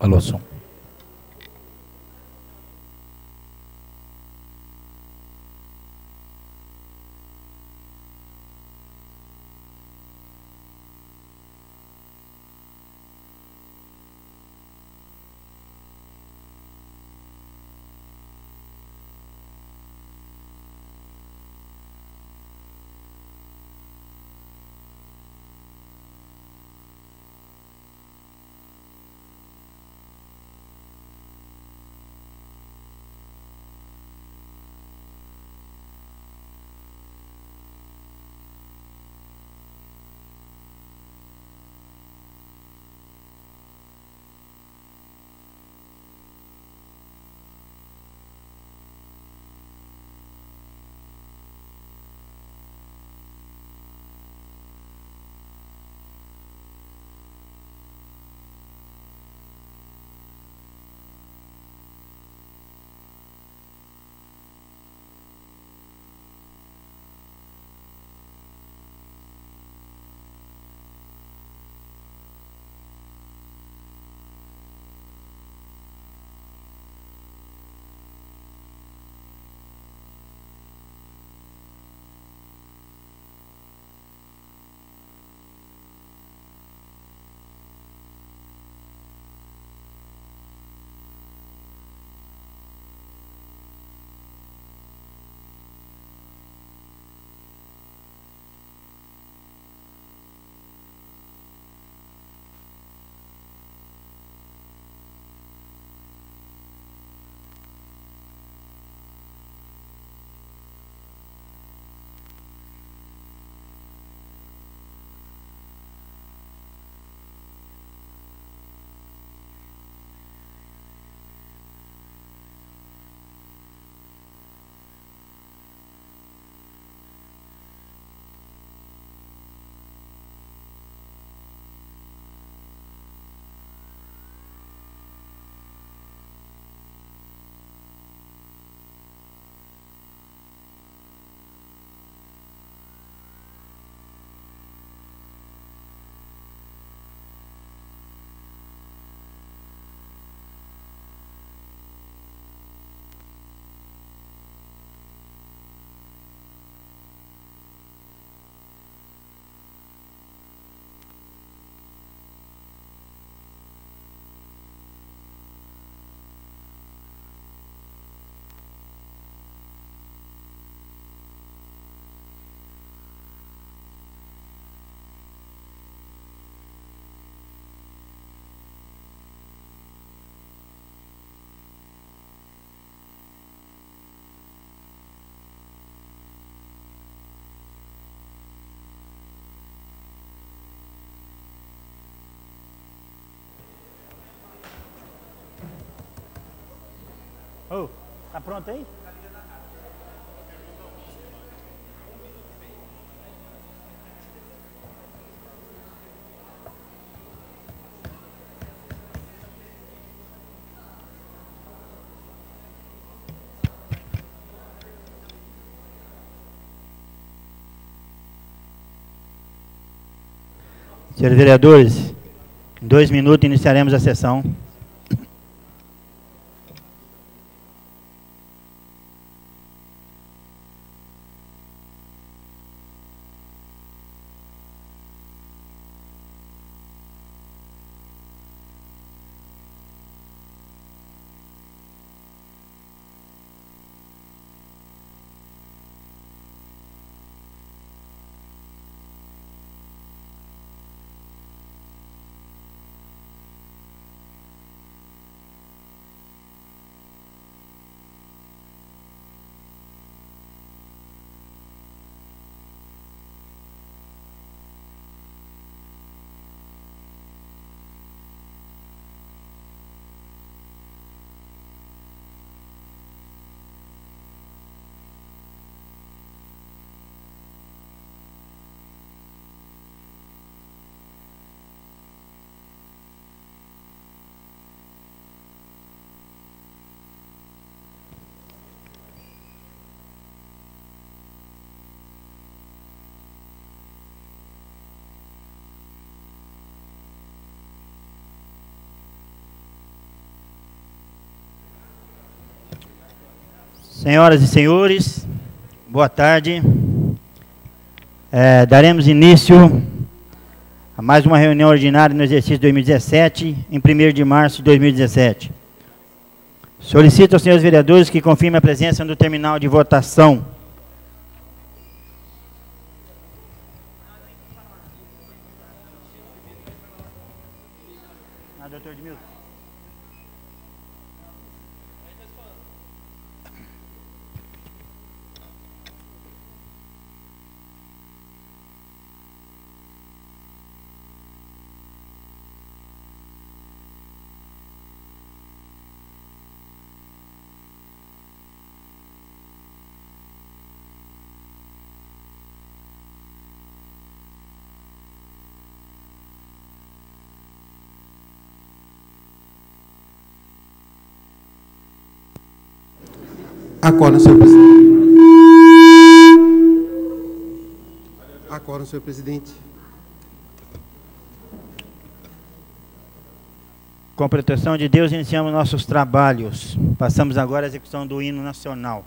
Alô, som. Ô, tá pronto aí? Senhores vereadores, em 2 minutos iniciaremos a sessão. Senhoras e senhores, boa tarde. Daremos início a mais uma reunião ordinária no exercício 2017, em 1º de março de 2017. Solicito aos senhores vereadores que confirmem a presença no terminal de votação. Doutor Edmilson. Acordo, senhor presidente. Acordo, senhor presidente. Com proteção de Deus, iniciamos nossos trabalhos. Passamos agora à execução do hino nacional.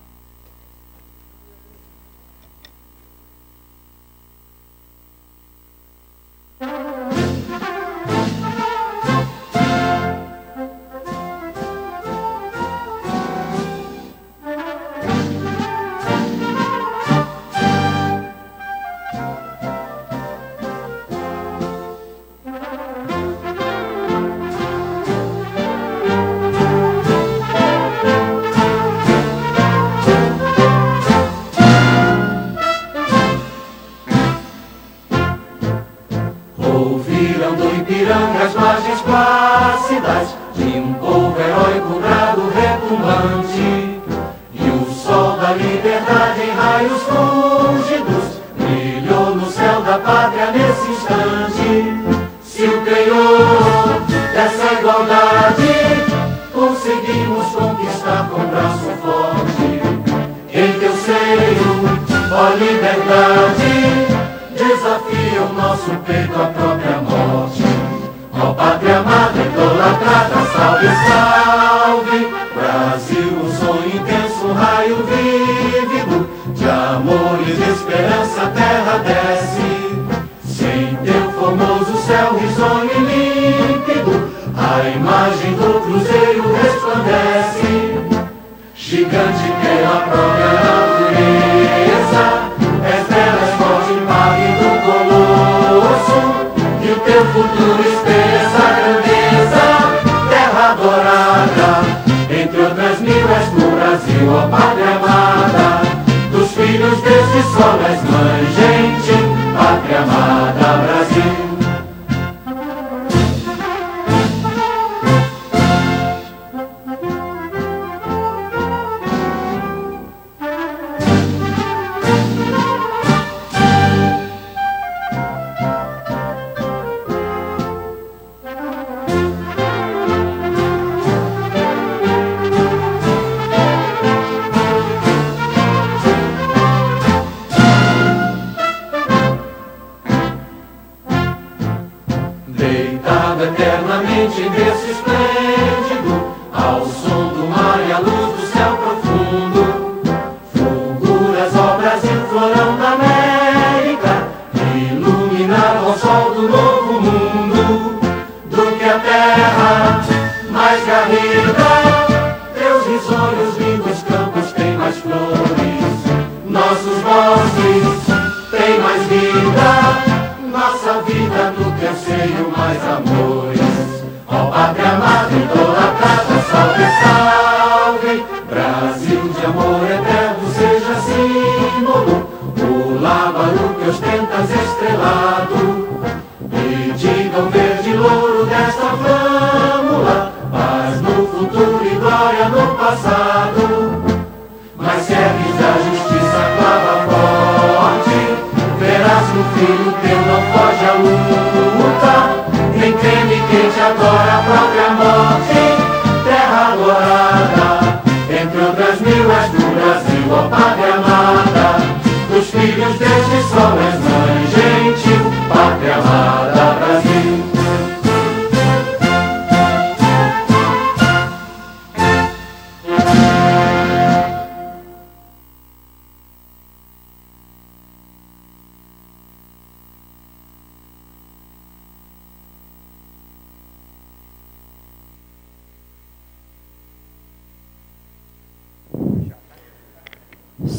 Filhos deste sol és mãe gentil, pátria amada Brasil.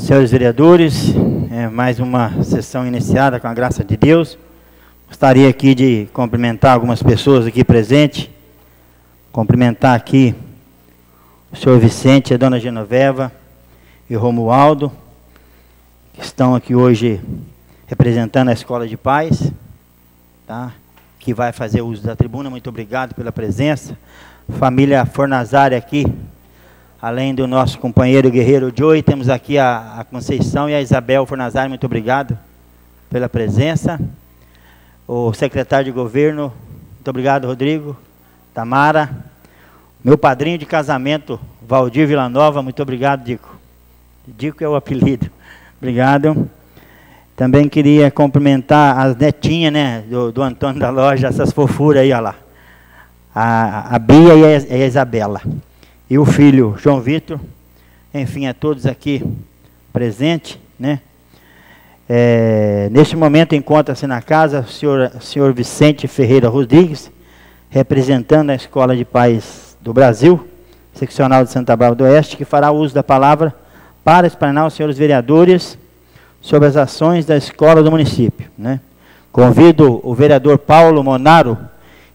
Senhores vereadores, mais uma sessão iniciada com a graça de Deus. Gostaria aqui de cumprimentar algumas pessoas aqui presentes. Cumprimentar aqui o senhor Vicente, a dona Genoveva e o Romualdo, que estão aqui hoje representando a Escola de Paz, tá? Que vai fazer uso da tribuna. Muito obrigado pela presença. Família Fornazari aqui, além do nosso companheiro guerreiro Joey, temos aqui a Conceição e a Isabel Fornazari. Muito obrigado pela presença. O secretário de governo, muito obrigado, Rodrigo. Tamara. Meu padrinho de casamento, Valdir Villanova, muito obrigado, Dico. Dico é o apelido. Obrigado. Também queria cumprimentar as netinhas, né, do Antônio da loja, essas fofuras aí, olha lá. A Bia e a Isabela. E o filho, João Vitor. Enfim, a todos aqui presentes, né. Neste momento encontra-se na casa o senhor Vicente Ferreira Rodrigues, representando a Escola de Paz do Brasil, seccional de Santa Bárbara do Oeste, que fará uso da palavra para explanar aos senhores vereadores sobre as ações da escola do município, né? Convido o vereador Paulo Monaro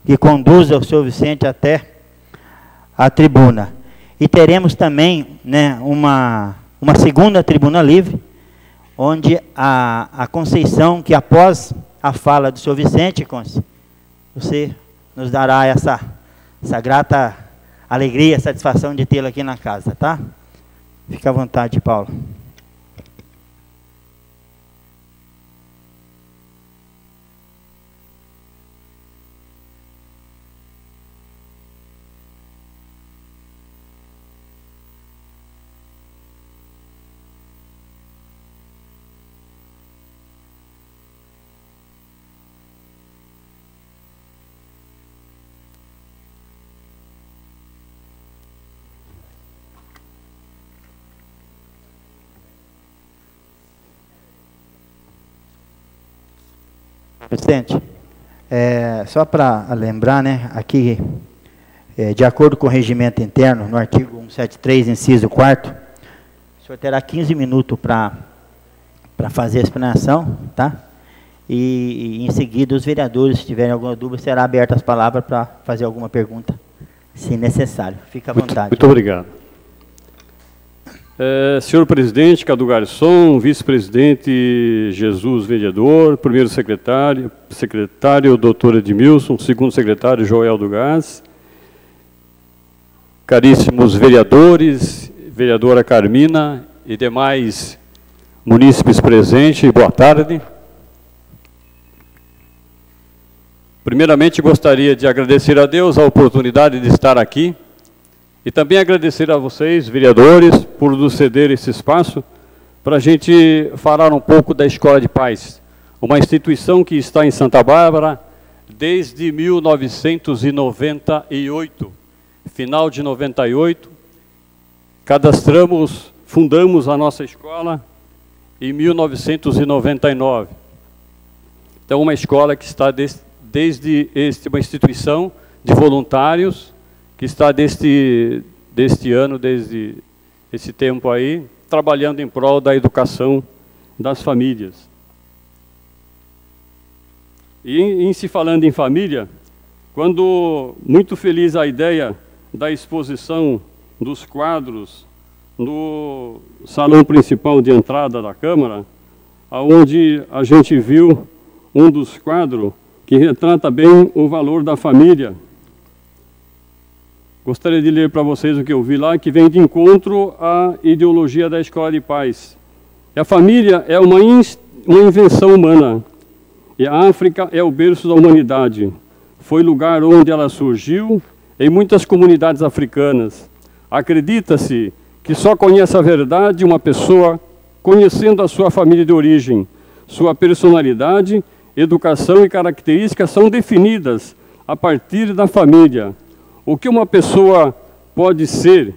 que conduza o senhor Vicente até a tribuna. E teremos também, né, uma segunda tribuna livre, onde a Conceição, que após a fala do senhor Vicente, você nos dará essa grata alegria, satisfação de tê-lo aqui na casa, tá? Fica à vontade, Paulo. Presidente, só para lembrar, né, aqui, de acordo com o regimento interno, no artigo 173, inciso 4º, o senhor terá 15 minutos para fazer a explanação, tá? E em seguida, os vereadores, se tiverem alguma dúvida, será aberta as palavras para fazer alguma pergunta, se necessário. Fica à vontade. Muito obrigado. Senhor presidente, Cadu Garçom, vice-presidente Jesus Vereador, primeiro secretário, doutor Edmilson, segundo secretário Joel do Gás, caríssimos vereadores, vereadora Carmina e demais munícipes presentes, boa tarde. Primeiramente, gostaria de agradecer a Deus a oportunidade de estar aqui, e também agradecer a vocês, vereadores, por nos ceder esse espaço para a gente falar um pouco da Escola de Paz, uma instituição que está em Santa Bárbara desde 1998, final de 98, fundamos a nossa escola em 1999. Então, uma escola que está uma instituição de voluntários, que está deste ano, desde esse tempo aí, trabalhando em prol da educação das famílias. E em se falando em família, quando muito feliz a ideia da exposição dos quadros no salão principal de entrada da Câmara, onde a gente viu um dos quadros que retrata bem o valor da família. Gostaria de ler para vocês o que eu vi lá, que vem de encontro à ideologia da Escola de Paz. A família é uma invenção humana, e a África é o berço da humanidade. Foi lugar onde ela surgiu em muitas comunidades africanas. Acredita-se que só conhece a verdade uma pessoa conhecendo a sua família de origem. Sua personalidade, educação e características são definidas a partir da família. O que uma pessoa pode ser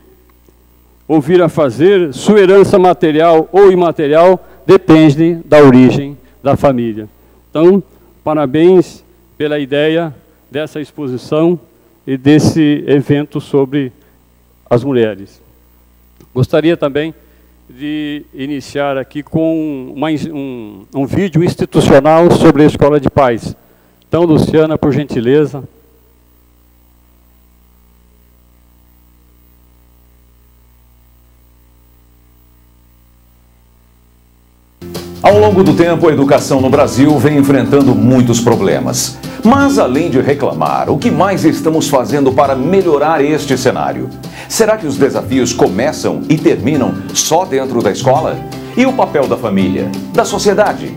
ou vir a fazer, sua herança material ou imaterial, depende da origem da família. Então, parabéns pela ideia dessa exposição e desse evento sobre as mulheres. Gostaria também de iniciar aqui com um vídeo institucional sobre a Escola de Paz. Então, Luciana, por gentileza. Ao longo do tempo, a educação no Brasil vem enfrentando muitos problemas. Mas, além de reclamar, o que mais estamos fazendo para melhorar este cenário? Será que os desafios começam e terminam só dentro da escola? E o papel da família, da sociedade?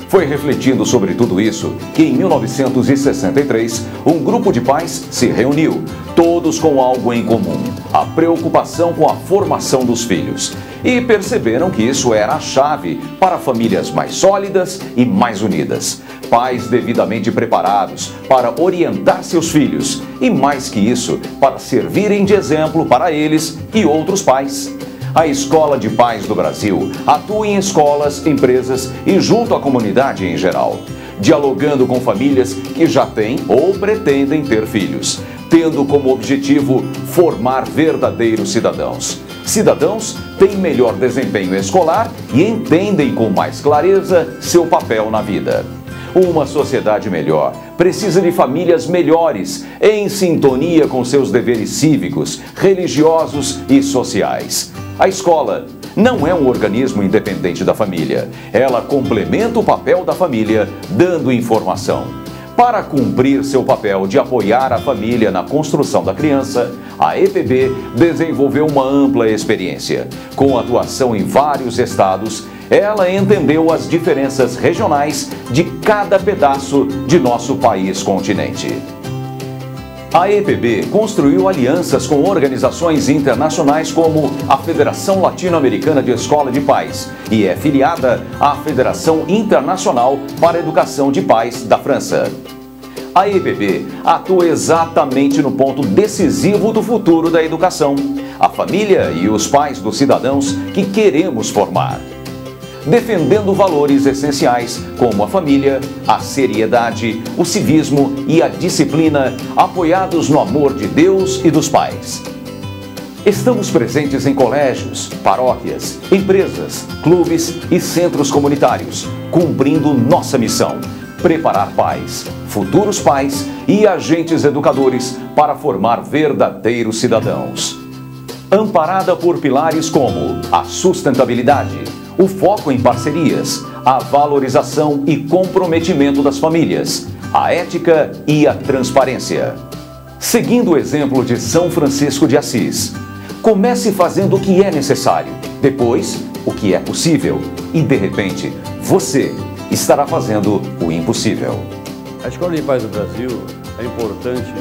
Foi refletindo sobre tudo isso que, em 1963, um grupo de pais se reuniu, todos com algo em comum: a preocupação com a formação dos filhos. E perceberam que isso era a chave para famílias mais sólidas e mais unidas. Pais devidamente preparados para orientar seus filhos e, mais que isso, para servirem de exemplo para eles e outros pais. A Escola de Paz do Brasil atua em escolas, empresas e junto à comunidade em geral, dialogando com famílias que já têm ou pretendem ter filhos, tendo como objetivo formar verdadeiros cidadãos. Cidadãos têm melhor desempenho escolar e entendem com mais clareza seu papel na vida. Uma sociedade melhor precisa de famílias melhores, em sintonia com seus deveres cívicos, religiosos e sociais. A escola não é um organismo independente da família. Ela complementa o papel da família, dando informação. Para cumprir seu papel de apoiar a família na construção da criança, a EPB desenvolveu uma ampla experiência. Com atuação em vários estados, ela entendeu as diferenças regionais de cada pedaço de nosso país continente. A EPB construiu alianças com organizações internacionais como a Federação Latino-Americana de Escola de Paz e é filiada à Federação Internacional para a Educação de Paz da França. A EPB atua exatamente no ponto decisivo do futuro da educação, a família e os pais dos cidadãos que queremos formar, defendendo valores essenciais como a família, a seriedade, o civismo e a disciplina, apoiados no amor de Deus e dos pais. Estamos presentes em colégios, paróquias, empresas, clubes e centros comunitários, cumprindo nossa missão: preparar pais, futuros pais e agentes educadores para formar verdadeiros cidadãos. Amparada por pilares como a sustentabilidade, o foco em parcerias, a valorização e comprometimento das famílias, a ética e a transparência. Seguindo o exemplo de São Francisco de Assis, comece fazendo o que é necessário, depois o que é possível e, de repente, você estará fazendo o impossível. A Escola de Paz do Brasil é importante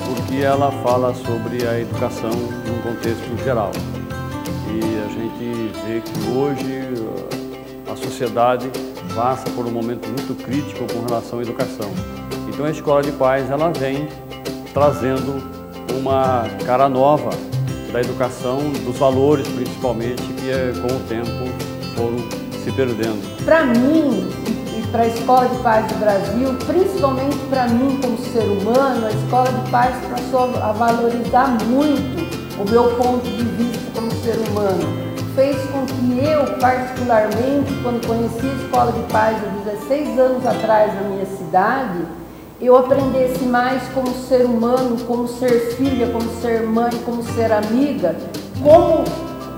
porque ela fala sobre a educação num contexto geral. E a gente vê que hoje a sociedade passa por um momento muito crítico com relação à educação. Então a Escola de Paz ela vem trazendo uma cara nova da educação, dos valores principalmente, que com o tempo foram se perdendo. Para mim e para a Escola de Paz do Brasil, principalmente para mim como ser humano, a Escola de Paz passou a valorizar muito o meu ponto de vista como ser humano. Fez com que eu, particularmente, quando conheci a Escola de Paz há 16 anos atrás na minha cidade, eu aprendesse mais como ser humano, como ser filha, como ser mãe, como ser amiga, como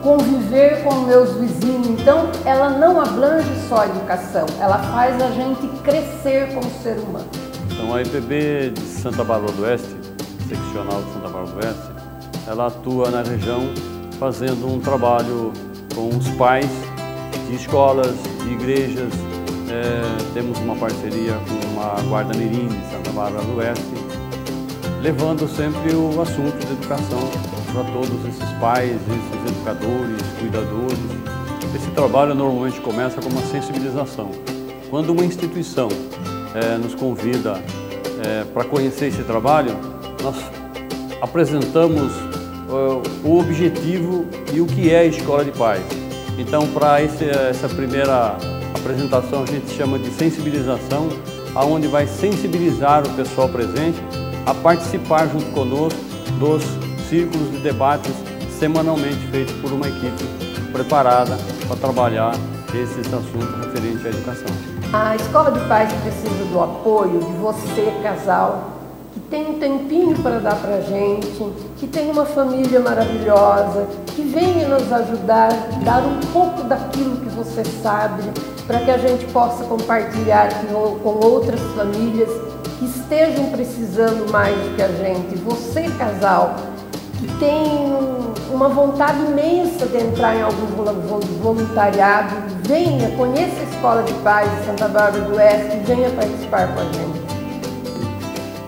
conviver com meus vizinhos. Então, ela não abrange só a educação, ela faz a gente crescer como ser humano. Então, a EPB de Santa Bárbara do Oeste, seccional de Santa Bárbara do Oeste, ela atua na região fazendo um trabalho com os pais de escolas, de igrejas. Temos uma parceria com a Guarda Mirim de Santa Bárbara do Oeste, levando sempre o assunto de educação para todos esses pais, esses educadores, cuidadores. Esse trabalho normalmente começa com uma sensibilização. Quando uma instituição nos convida para conhecer esse trabalho, nós apresentamos o objetivo e o que é a Escola de Paz. Então, para essa primeira apresentação, a gente chama de sensibilização, aonde vai sensibilizar o pessoal presente a participar junto conosco dos círculos de debates semanalmente feitos por uma equipe preparada para trabalhar esses assuntos referentes à educação. A Escola de Paz precisa do apoio de você, casal, que tem um tempinho para dar para a gente, que tem uma família maravilhosa, que venha nos ajudar, dar um pouco daquilo que você sabe, para que a gente possa compartilhar com outras famílias que estejam precisando mais do que a gente. Você, casal, que tem uma vontade imensa de entrar em algum voluntariado, venha, conheça a Escola de Paz de Santa Bárbara do Oeste e venha participar com a gente.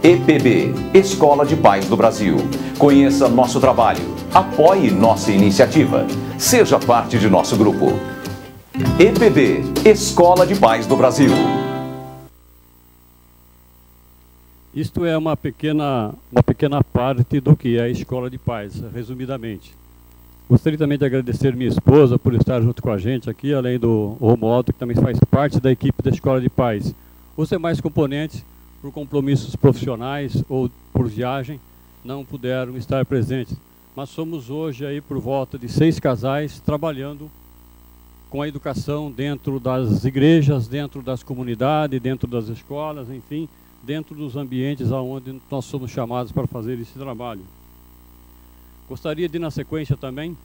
EPB, Escola de Paz do Brasil. Conheça nosso trabalho, apoie nossa iniciativa, seja parte de nosso grupo. EPB, Escola de Paz do Brasil. Isto é uma pequena parte do que é a Escola de Paz, resumidamente. Gostaria também de agradecer minha esposa por estar junto com a gente aqui, além do Romualdo, que também faz parte da equipe da Escola de Paz. Os demais componentes, por compromissos profissionais ou por viagem, não puderam estar presentes. Mas somos hoje aí por volta de 6 casais trabalhando com a educação dentro das igrejas, dentro das comunidades, dentro das escolas, enfim, dentro dos ambientes onde nós somos chamados para fazer esse trabalho. Gostaria de, na sequência também,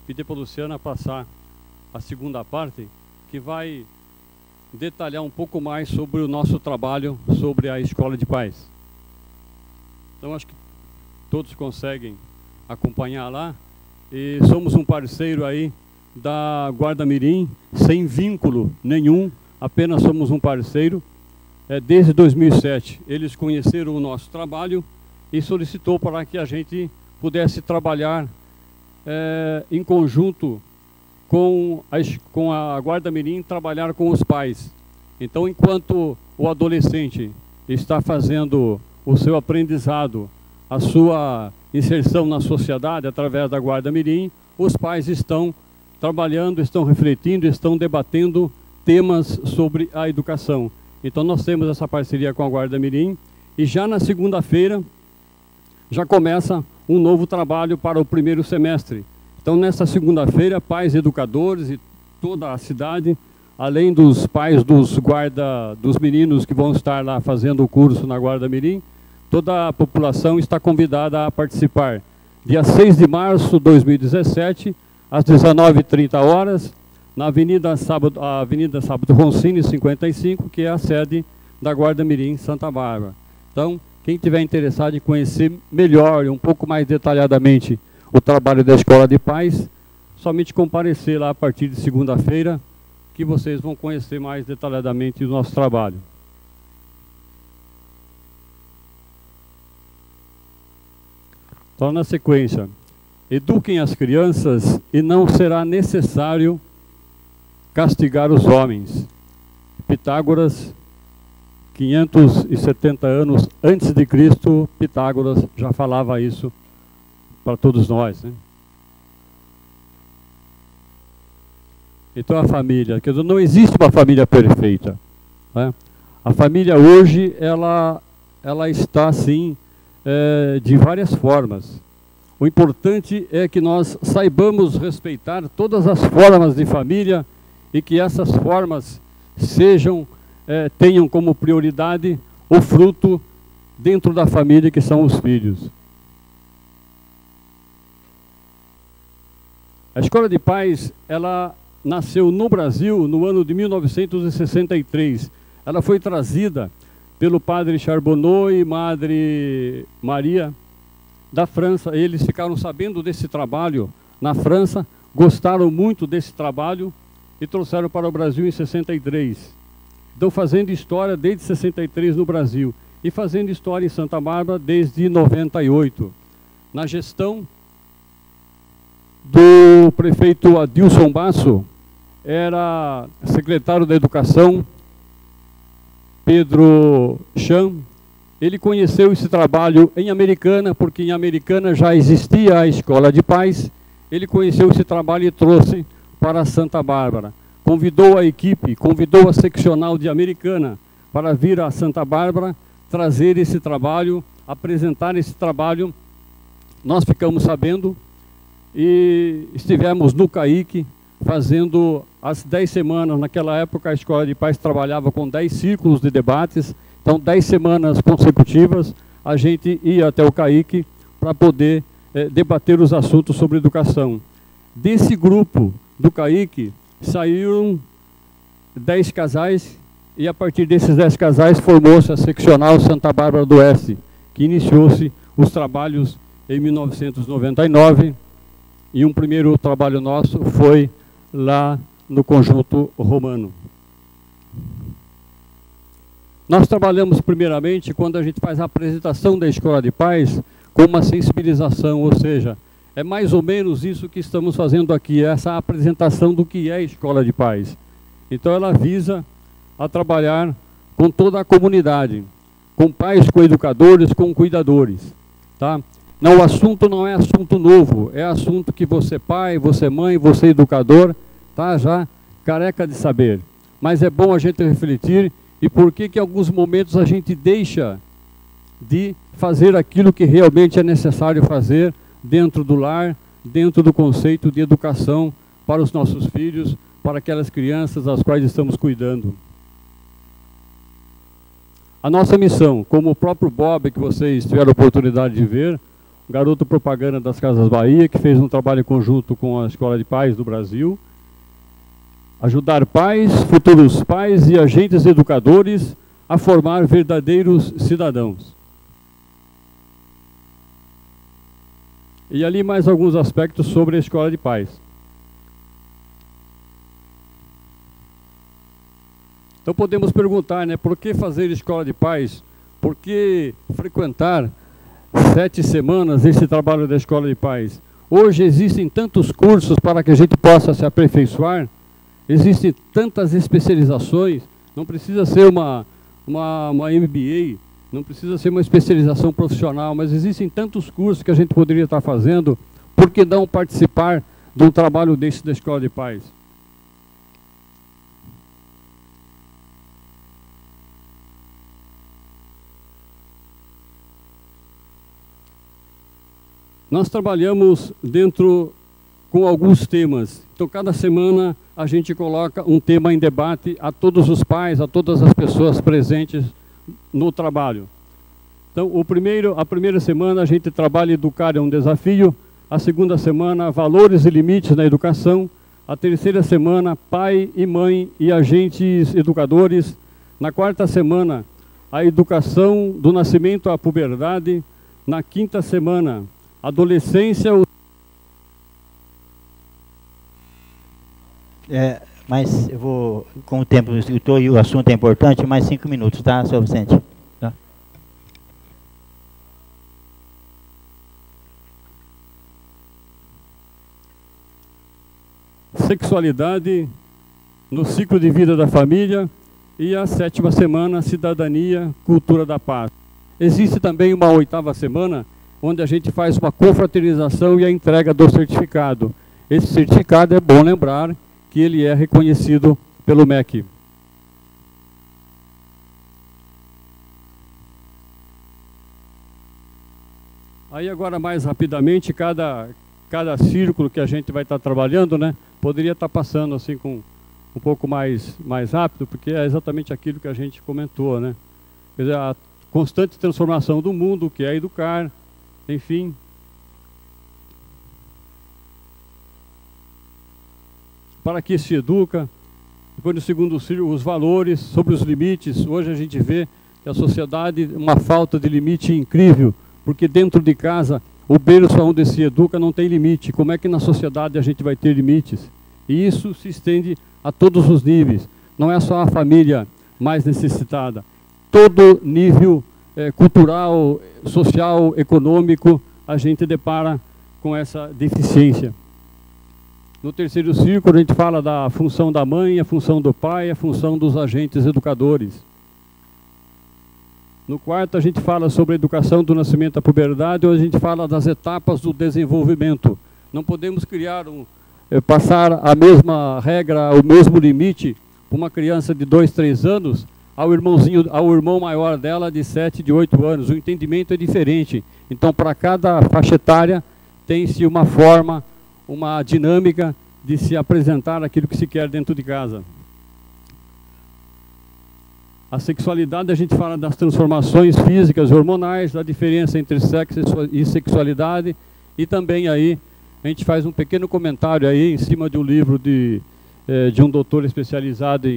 pedir para a Luciana passar a segunda parte, que vai detalhar um pouco mais sobre o nosso trabalho, sobre a Escola de Paz. Então, acho que todos conseguem acompanhar lá. E somos um parceiro aí da Guarda Mirim, sem vínculo nenhum, apenas somos um parceiro. Desde 2007, eles conheceram o nosso trabalho e solicitou para que a gente pudesse trabalhar em conjunto com a Guarda Mirim, trabalhar com os pais. Então, enquanto o adolescente está fazendo o seu aprendizado, a sua inserção na sociedade através da Guarda Mirim, os pais estão trabalhando, estão refletindo, estão debatendo temas sobre a educação. Então, nós temos essa parceria com a Guarda Mirim e já na segunda-feira já começa um novo trabalho para o primeiro semestre. Então, nesta segunda-feira, pais educadores e toda a cidade, além dos pais dos meninos que vão estar lá fazendo o curso na Guarda Mirim, toda a população está convidada a participar. Dia 6 de março de 2017, às 19h30, na Avenida Sábado Roncini, 55, que é a sede da Guarda Mirim Santa Bárbara. Então, quem tiver interessado em conhecer melhor e um pouco mais detalhadamente o trabalho da Escola de Paz, somente comparecer lá a partir de segunda-feira, que vocês vão conhecer mais detalhadamente o nosso trabalho. Então, na sequência, eduquem as crianças e não será necessário castigar os homens. Pitágoras, 570 anos antes de Cristo, Pitágoras já falava isso para todos nós, né? Então, a família, quer dizer, não existe uma família perfeita, né? A família hoje, ela está assim, de várias formas. O importante é que nós saibamos respeitar todas as formas de família e que essas formas tenham como prioridade o fruto dentro da família, que são os filhos. A Escola de Paz, ela nasceu no Brasil no ano de 1963. Ela foi trazida pelo padre Charbonneau e Madre Maria da França. Eles ficaram sabendo desse trabalho na França, gostaram muito desse trabalho e trouxeram para o Brasil em 63. Então, fazendo história desde 63 no Brasil e fazendo história em Santa Bárbara desde 98. Na gestão do prefeito Adilson Basso, era secretário da Educação, Pedro Chan. Ele conheceu esse trabalho em Americana, porque em Americana já existia a Escola de Paz. Ele conheceu esse trabalho e trouxe para Santa Bárbara. Convidou a equipe, convidou a seccional de Americana para vir a Santa Bárbara, trazer esse trabalho, apresentar esse trabalho. Nós ficamos sabendo e estivemos no CAIC fazendo as 10 semanas. Naquela época a Escola de Paz trabalhava com 10 círculos de debates, então 10 semanas consecutivas a gente ia até o CAIC para poder debater os assuntos sobre educação. Desse grupo do CAIC saíram 10 casais, e a partir desses 10 casais formou-se a seccional Santa Bárbara do Oeste, que iniciou-se os trabalhos em 1999, e um primeiro trabalho nosso foi lá no Conjunto Romano. Nós trabalhamos primeiramente quando a gente faz a apresentação da Escola de Paz com uma sensibilização, ou seja, é mais ou menos isso que estamos fazendo aqui, essa apresentação do que é a Escola de Paz. Então ela visa a trabalhar com toda a comunidade, com pais, com educadores, com cuidadores, tá? Não, o assunto não é assunto novo, é assunto que você pai, você mãe, você educador, tá já careca de saber. Mas é bom a gente refletir e por que em alguns momentos a gente deixa de fazer aquilo que realmente é necessário fazer dentro do lar, dentro do conceito de educação para os nossos filhos, para aquelas crianças às quais estamos cuidando. A nossa missão, como o próprio Bob, que vocês tiveram a oportunidade de ver, garoto propaganda das Casas Bahia, que fez um trabalho conjunto com a Escola de Paz do Brasil, ajudar pais, futuros pais e agentes educadores a formar verdadeiros cidadãos. E ali mais alguns aspectos sobre a Escola de Paz. Então podemos perguntar, né, por que fazer Escola de Paz? Por que frequentar 7 semanas esse trabalho da Escola de Paz? Hoje existem tantos cursos para que a gente possa se aperfeiçoar, existem tantas especializações, não precisa ser uma MBA, não precisa ser uma especialização profissional, mas existem tantos cursos que a gente poderia estar fazendo, por que não participar de um trabalho desse da Escola de Paz? Nós trabalhamos dentro com alguns temas. Então, cada semana a gente coloca um tema em debate a todos os pais, a todas as pessoas presentes no trabalho. Então, a primeira semana a gente trabalha Educar é um Desafio. A segunda semana, Valores e Limites na Educação. A terceira semana, Pai e Mãe e Agentes Educadores. Na quarta semana, a Educação do Nascimento à Puberdade. Na quinta semana, Adolescência. Mas eu vou, com o tempo do escritor e o assunto é importante, mais 5 minutos, tá, senhor Vicente? Tá. Sexualidade no ciclo de vida da família. E a 7ª semana, Cidadania, Cultura da Paz. Existe também uma 8ª semana, onde a gente faz uma confraternização e a entrega do certificado. Esse certificado, é bom lembrar que ele é reconhecido pelo MEC. Aí agora, mais rapidamente, cada círculo que a gente vai estar trabalhando, né, poderia estar passando assim com um pouco mais rápido, porque é exatamente aquilo que a gente comentou, né? Quer dizer, a constante transformação do mundo, que é educar, enfim. Para que se educa. Depois, no segundo círculo, os valores, sobre os limites. Hoje a gente vê que a sociedade, uma falta de limite incrível, porque dentro de casa, o berço onde se educa não tem limite. Como é que na sociedade a gente vai ter limites? E isso se estende a todos os níveis. Não é só a família mais necessitada. Todo nível cultural, social, econômico, a gente depara com essa deficiência. No terceiro círculo, a gente fala da função da mãe, a função do pai, a função dos agentes educadores. No quarto, a gente fala sobre a educação do nascimento à puberdade, onde a gente fala das etapas do desenvolvimento. Não podemos passar a mesma regra, o mesmo limite para uma criança de 2, 3 anos, ao irmão maior dela de 7, de 8 anos. O entendimento é diferente. Então, para cada faixa etária, tem-se uma forma, uma dinâmica de se apresentar aquilo que se quer dentro de casa. A sexualidade, a gente fala das transformações físicas, hormonais, da diferença entre sexo e sexualidade, e também aí a gente faz um pequeno comentário aí em cima de um livro de um doutor especializado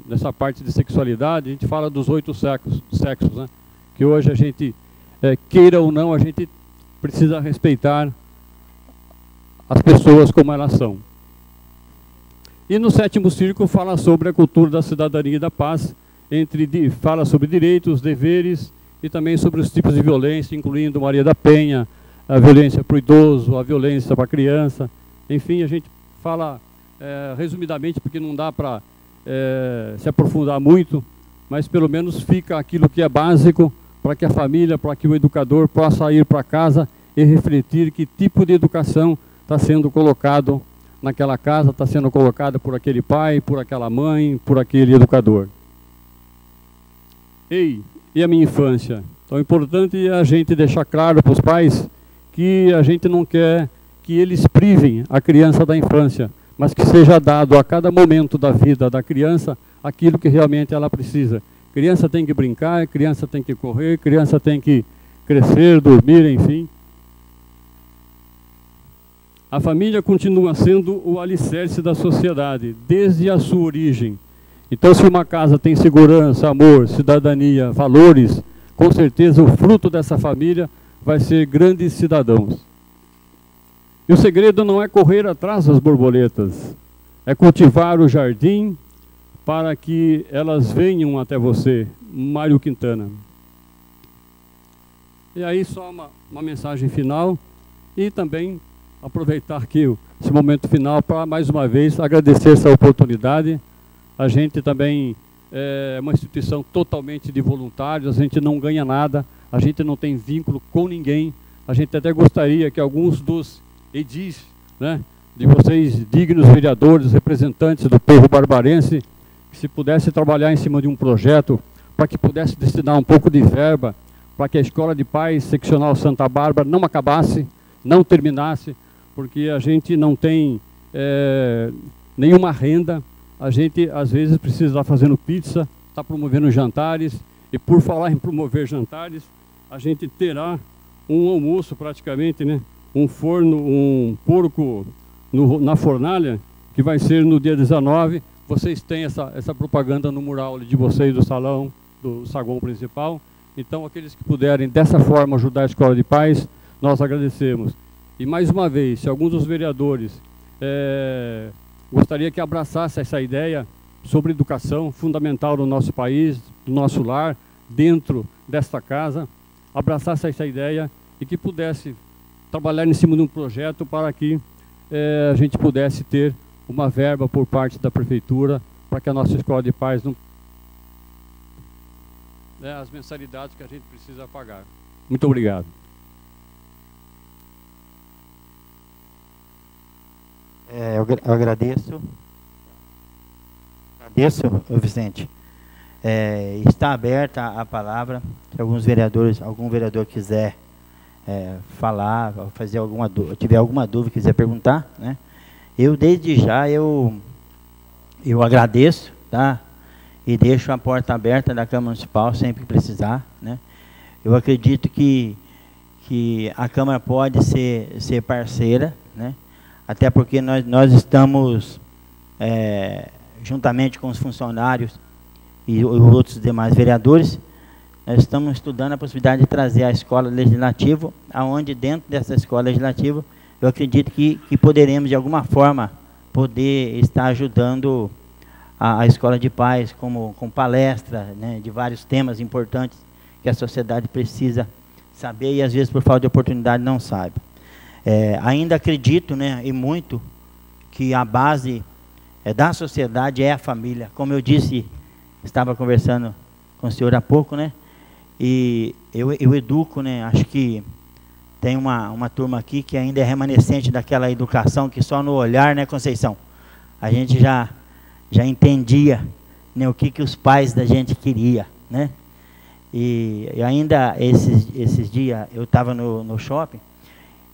nessa parte de sexualidade. A gente fala dos 8 sexos, né? Que hoje a gente, queira ou não, a gente precisa respeitar as pessoas como elas são. E no 7º círculo fala sobre a cultura da cidadania e da paz, fala sobre direitos, deveres e também sobre os tipos de violência, incluindo Maria da Penha, a violência para o idoso, a violência para a criança. Enfim, a gente fala resumidamente, porque não dá para se aprofundar muito, mas pelo menos fica aquilo que é básico para que a família, para que o educador possa ir para casa e refletir que tipo de educação está sendo colocado naquela casa, está sendo colocada por aquele pai, por aquela mãe, por aquele educador. E a minha infância? Então é importante a gente deixar claro para os pais que a gente não quer que eles privem a criança da infância, mas que seja dado a cada momento da vida da criança aquilo que realmente ela precisa. Criança tem que brincar, criança tem que correr, criança tem que crescer, dormir, enfim. A família continua sendo o alicerce da sociedade, desde a sua origem. Então, se uma casa tem segurança, amor, cidadania, valores, com certeza o fruto dessa família vai ser grandes cidadãos. E o segredo não é correr atrás das borboletas, é cultivar o jardim para que elas venham até você. Mário Quintana. E aí só uma mensagem final e também aproveitar aqui esse momento final para mais uma vez agradecer essa oportunidade. A gente também é uma instituição totalmente de voluntários, a gente não ganha nada, a gente não tem vínculo com ninguém. A gente até gostaria que alguns dos edis, né, de vocês, dignos vereadores, representantes do povo barbarense, que se pudesse trabalhar em cima de um projeto para que pudesse destinar um pouco de verba para que a Escola de Paz Seccional Santa Bárbara não acabasse, não terminasse, porque a gente não tem nenhuma renda. A gente, às vezes, precisa estar fazendo pizza, está promovendo jantares, e por falar em promover jantares, a gente terá um almoço praticamente, né? Um forno, um porco na fornalha, que vai ser no dia 19. Vocês têm essa propaganda no mural de vocês, do salão, do saguão principal. Então, aqueles que puderem, dessa forma, ajudar a Escola de Paz, nós agradecemos. E, mais uma vez, se alguns dos vereadores gostaria que abraçasse essa ideia sobre educação fundamental no nosso país, no nosso lar, dentro desta casa, abraçasse essa ideia e que pudesse trabalhar em cima de um projeto para que a gente pudesse ter uma verba por parte da prefeitura para que a nossa Escola de Paz não as mensalidades que a gente precisa pagar. Muito obrigado. Eu agradeço. Agradeço, Vicente. Está aberta a palavra. Se algum vereador quiser falar, fazer tiver alguma dúvida, quiser perguntar, né? Eu desde já eu agradeço, tá? E deixo a porta aberta da Câmara Municipal sempre que precisar, né? Eu acredito que a Câmara pode ser parceira, né? Até porque nós estamos, juntamente com os funcionários e os outros demais vereadores, nós estamos estudando a possibilidade de trazer a escola legislativa, aonde dentro dessa escola legislativa, eu acredito que poderemos, de alguma forma, poder estar ajudando a Escola de Paz com palestra, né, de vários temas importantes que a sociedade precisa saber e, às vezes, por falta de oportunidade, não sabe. Ainda acredito, né, e muito, que a base da sociedade é a família. Como eu disse, estava conversando com o senhor há pouco, né? E eu educo, né? Acho que tem uma turma aqui que ainda é remanescente daquela educação que só no olhar, né, Conceição? A gente já entendia, né, o que os pais da gente queria, né? E ainda esses dias eu estava no shopping,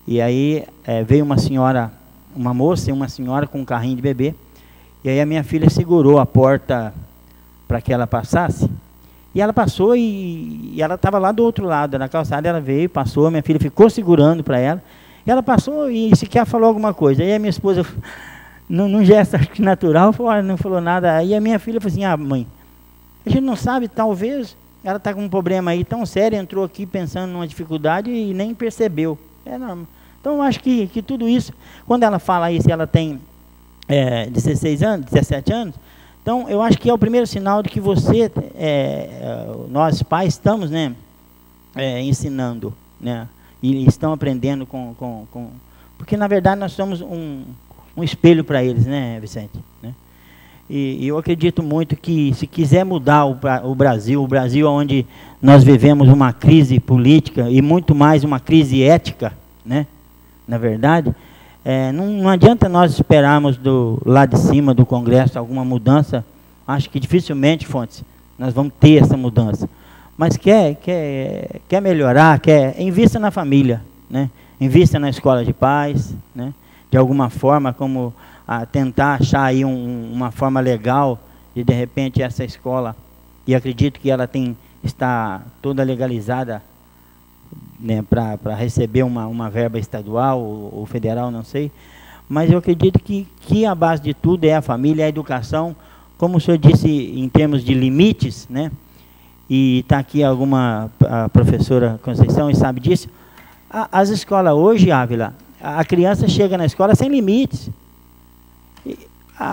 e aí veio uma senhora uma moça e uma senhora com um carrinho de bebê. E aí a minha filha segurou a porta para que ela passasse. E ela passou e ela estava lá do outro lado, na calçada. Ela veio, passou, minha filha ficou segurando para ela. E ela passou e sequer falou alguma coisa. Aí a minha esposa, num gesto natural, falou, não falou nada. Aí a minha filha falou assim, mãe, a gente não sabe, talvez ela está com um problema aí tão sério, entrou aqui pensando numa dificuldade e nem percebeu. É normal. Então eu acho que tudo isso, quando ela fala isso, ela tem 16 anos, 17 anos, então eu acho que é o primeiro sinal de que você, nós pais estamos, né, ensinando, né, e estão aprendendo porque na verdade nós somos um espelho para eles, né, Vicente, né? E eu acredito muito que se quiser mudar o Brasil onde nós vivemos uma crise política e muito mais uma crise ética, né, na verdade, não adianta nós esperarmos do lado de cima do Congresso alguma mudança. Acho que dificilmente, Fontes, nós vamos ter essa mudança. Mas quer melhorar, invista na família, né? Invista na escola de paz, né? De alguma forma, como tentar achar aí uma forma legal de repente essa escola, e acredito que ela está toda legalizada, né, para receber uma verba estadual ou federal, não sei, mas eu acredito que a base de tudo é a família, a educação, como o senhor disse em termos de limites, né, e está aqui a professora Conceição e sabe disso, as escolas hoje, Ávila, a criança chega na escola sem limites.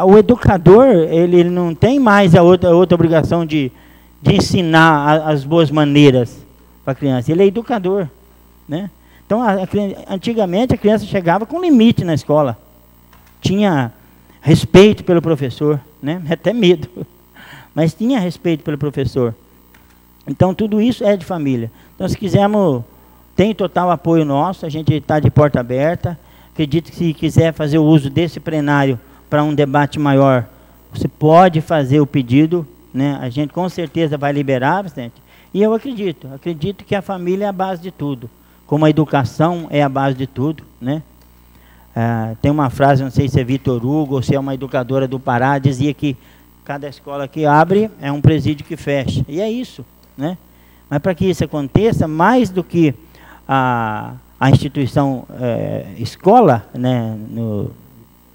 O educador, ele não tem mais a outra obrigação de ensinar as boas maneiras para a criança. Ele é educador, né? Então, antigamente, a criança chegava com limite na escola. Tinha respeito pelo professor, né? Até medo. Mas tinha respeito pelo professor. Então, tudo isso é de família. Então, se quisermos, tem total apoio nosso, a gente está de porta aberta. Acredito que se quiser fazer o uso desse plenário para um debate maior, você pode fazer o pedido, né? A gente com certeza vai liberar, Vicente. E eu acredito que a família é a base de tudo, como a educação é a base de tudo, né? Tem uma frase, não sei se é Vitor Hugo ou se é uma educadora do Pará, dizia que cada escola que abre é um presídio que fecha. E é isso, né? Mas para que isso aconteça, mais do que a instituição escola, né,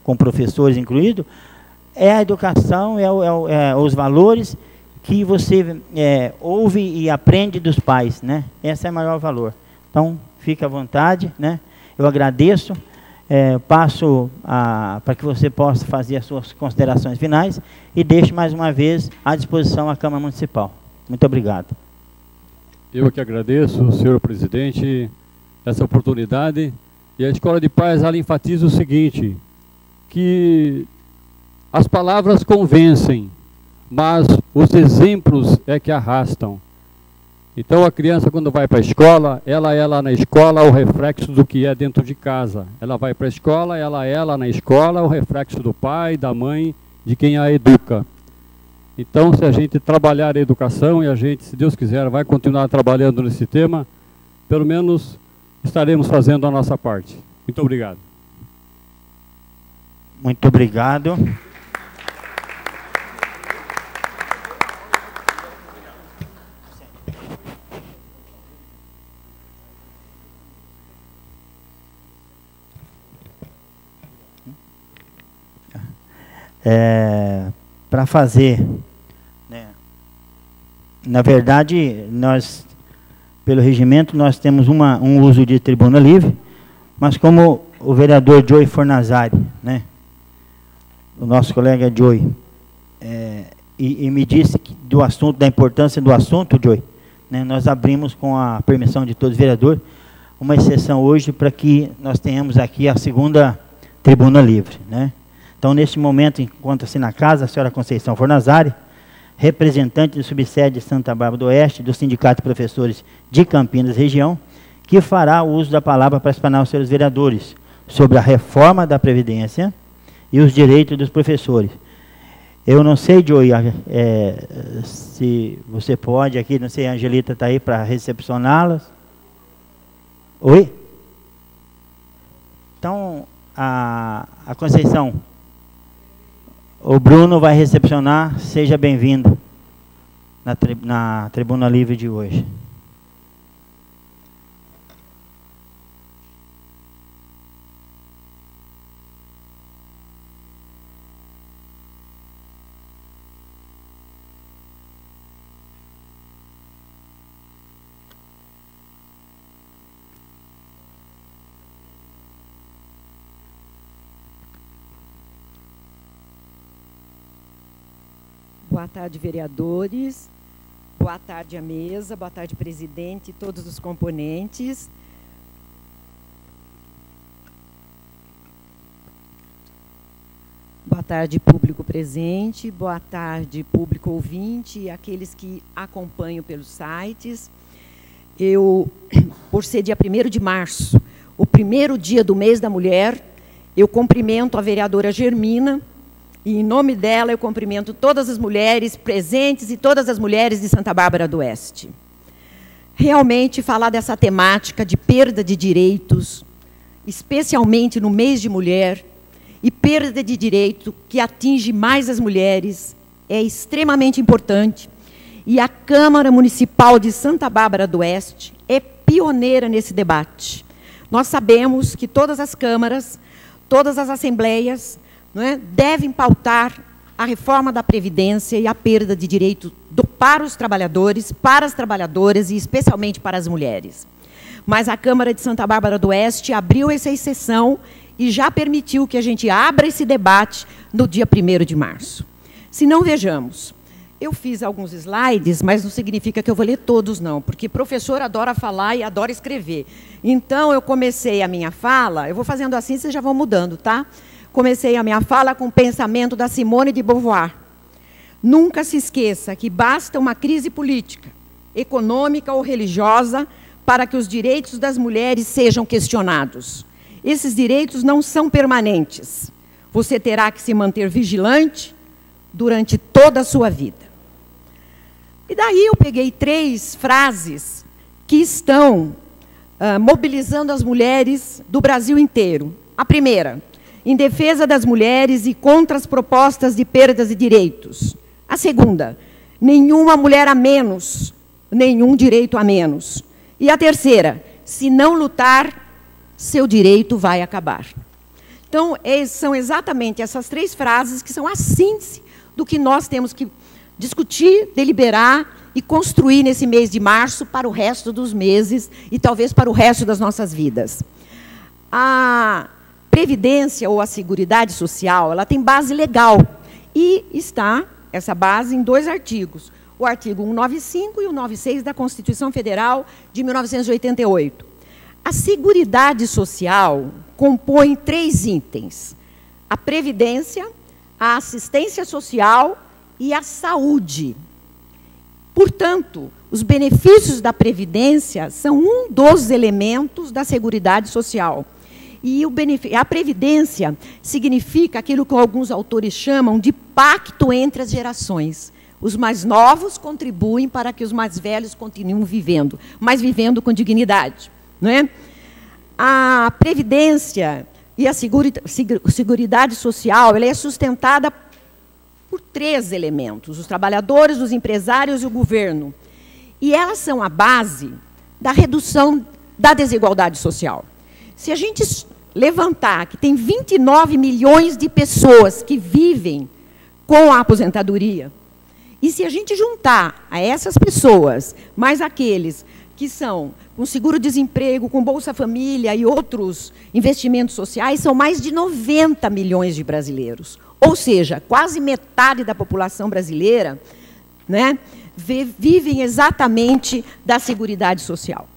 com professores incluídos, é a educação, os valores que você ouve e aprende dos pais, né? Esse é o maior valor. Então, fique à vontade, né? Eu agradeço, passo para que você possa fazer as suas considerações finais e deixo mais uma vez à disposição a Câmara Municipal. Muito obrigado. Eu que agradeço, senhor presidente, essa oportunidade. E a Escola de Paz, ela enfatiza o seguinte, que as palavras convencem, mas os exemplos é que arrastam. Então a criança, quando vai para a escola, ela é lá na escola o reflexo do que é dentro de casa. Ela vai para a escola, ela é lá na escola o reflexo do pai, da mãe, de quem a educa. Então, se a gente trabalhar a educação, e a gente, se Deus quiser, vai continuar trabalhando nesse tema, pelo menos estaremos fazendo a nossa parte. Muito obrigado. Muito obrigado. Para fazer, né, na verdade, nós, pelo regimento, nós temos um uso de tribuna livre, mas como o vereador Joey Fornazari, né, o nosso colega Joey, e me disse do assunto, da importância do assunto, Joey, né, nós abrimos com a permissão de todos os vereadores uma exceção hoje para que nós tenhamos aqui a segunda tribuna livre, né. Então, neste momento, encontra-se na casa a senhora Conceição Fornazari, representante do subsede de Santa Bárbara do Oeste, do Sindicato de Professores de Campinas Região, que fará o uso da palavra para explanar aos senhores vereadores sobre a reforma da Previdência e os direitos dos professores. Eu não sei, Joey, se você pode aqui, não sei, a Angelita está aí para recepcioná-las. Oi? Então, a Conceição, o Bruno vai recepcionar. Seja bem-vindo na Tribuna Livre de hoje. Boa tarde, vereadores. Boa tarde, à mesa. Boa tarde, presidente e todos os componentes. Boa tarde, público presente. Boa tarde, público ouvinte e aqueles que acompanham pelos sites. Eu, por ser dia 1º de março, o primeiro dia do mês da mulher, eu cumprimento a vereadora Germina. E, em nome dela, eu cumprimento todas as mulheres presentes e todas as mulheres de Santa Bárbara do Oeste. Realmente, falar dessa temática de perda de direitos, especialmente no mês de mulher, e perda de direito que atinge mais as mulheres, é extremamente importante. E a Câmara Municipal de Santa Bárbara do Oeste é pioneira nesse debate. Nós sabemos que todas as câmaras, todas as assembleias, devem pautar a reforma da Previdência e a perda de direito para os trabalhadores, para as trabalhadoras e especialmente para as mulheres. Mas a Câmara de Santa Bárbara do Oeste abriu essa exceção e já permitiu que a gente abra esse debate no dia 1º de março. Se não, vejamos. Eu fiz alguns slides, mas não significa que eu vou ler todos, não, porque professor adora falar e adora escrever. Então, eu comecei a minha fala, eu vou fazendo assim, vocês já vão mudando, tá? Comecei a minha fala com o pensamento da Simone de Beauvoir. Nunca se esqueça que basta uma crise política, econômica ou religiosa para que os direitos das mulheres sejam questionados. Esses direitos não são permanentes. Você terá que se manter vigilante durante toda a sua vida. E daí eu peguei 3 frases que estão mobilizando as mulheres do Brasil inteiro. A primeira: em defesa das mulheres e contra as propostas de perdas de direitos. A segunda: nenhuma mulher a menos, nenhum direito a menos. E a terceira: se não lutar, seu direito vai acabar. Então, são exatamente essas 3 frases que são a síntese do que nós temos que discutir, deliberar e construir nesse mês de março para o resto dos meses e talvez para o resto das nossas vidas. A Previdência ou a Seguridade Social, ela tem base legal e está, essa base, em 2 artigos. O artigo 195 e o 96 da Constituição Federal de 1988. A Seguridade Social compõe 3 itens: a Previdência, a Assistência Social e a Saúde. Portanto, os benefícios da Previdência são um dos elementos da Seguridade Social. E a Previdência significa aquilo que alguns autores chamam de pacto entre as gerações. Os mais novos contribuem para que os mais velhos continuem vivendo, mas vivendo com dignidade. Não é? A Previdência e a Seguridade Social, ela é sustentada por 3 elementos: os trabalhadores, os empresários e o governo. E elas são a base da redução da desigualdade social. Se a gente levantar que tem 29 milhões de pessoas que vivem com a aposentadoria, e se a gente juntar a essas pessoas, mais aqueles que são com seguro-desemprego, com Bolsa Família e outros investimentos sociais, são mais de 90 milhões de brasileiros. Ou seja, quase metade da população brasileira, vivem exatamente da Seguridade Social.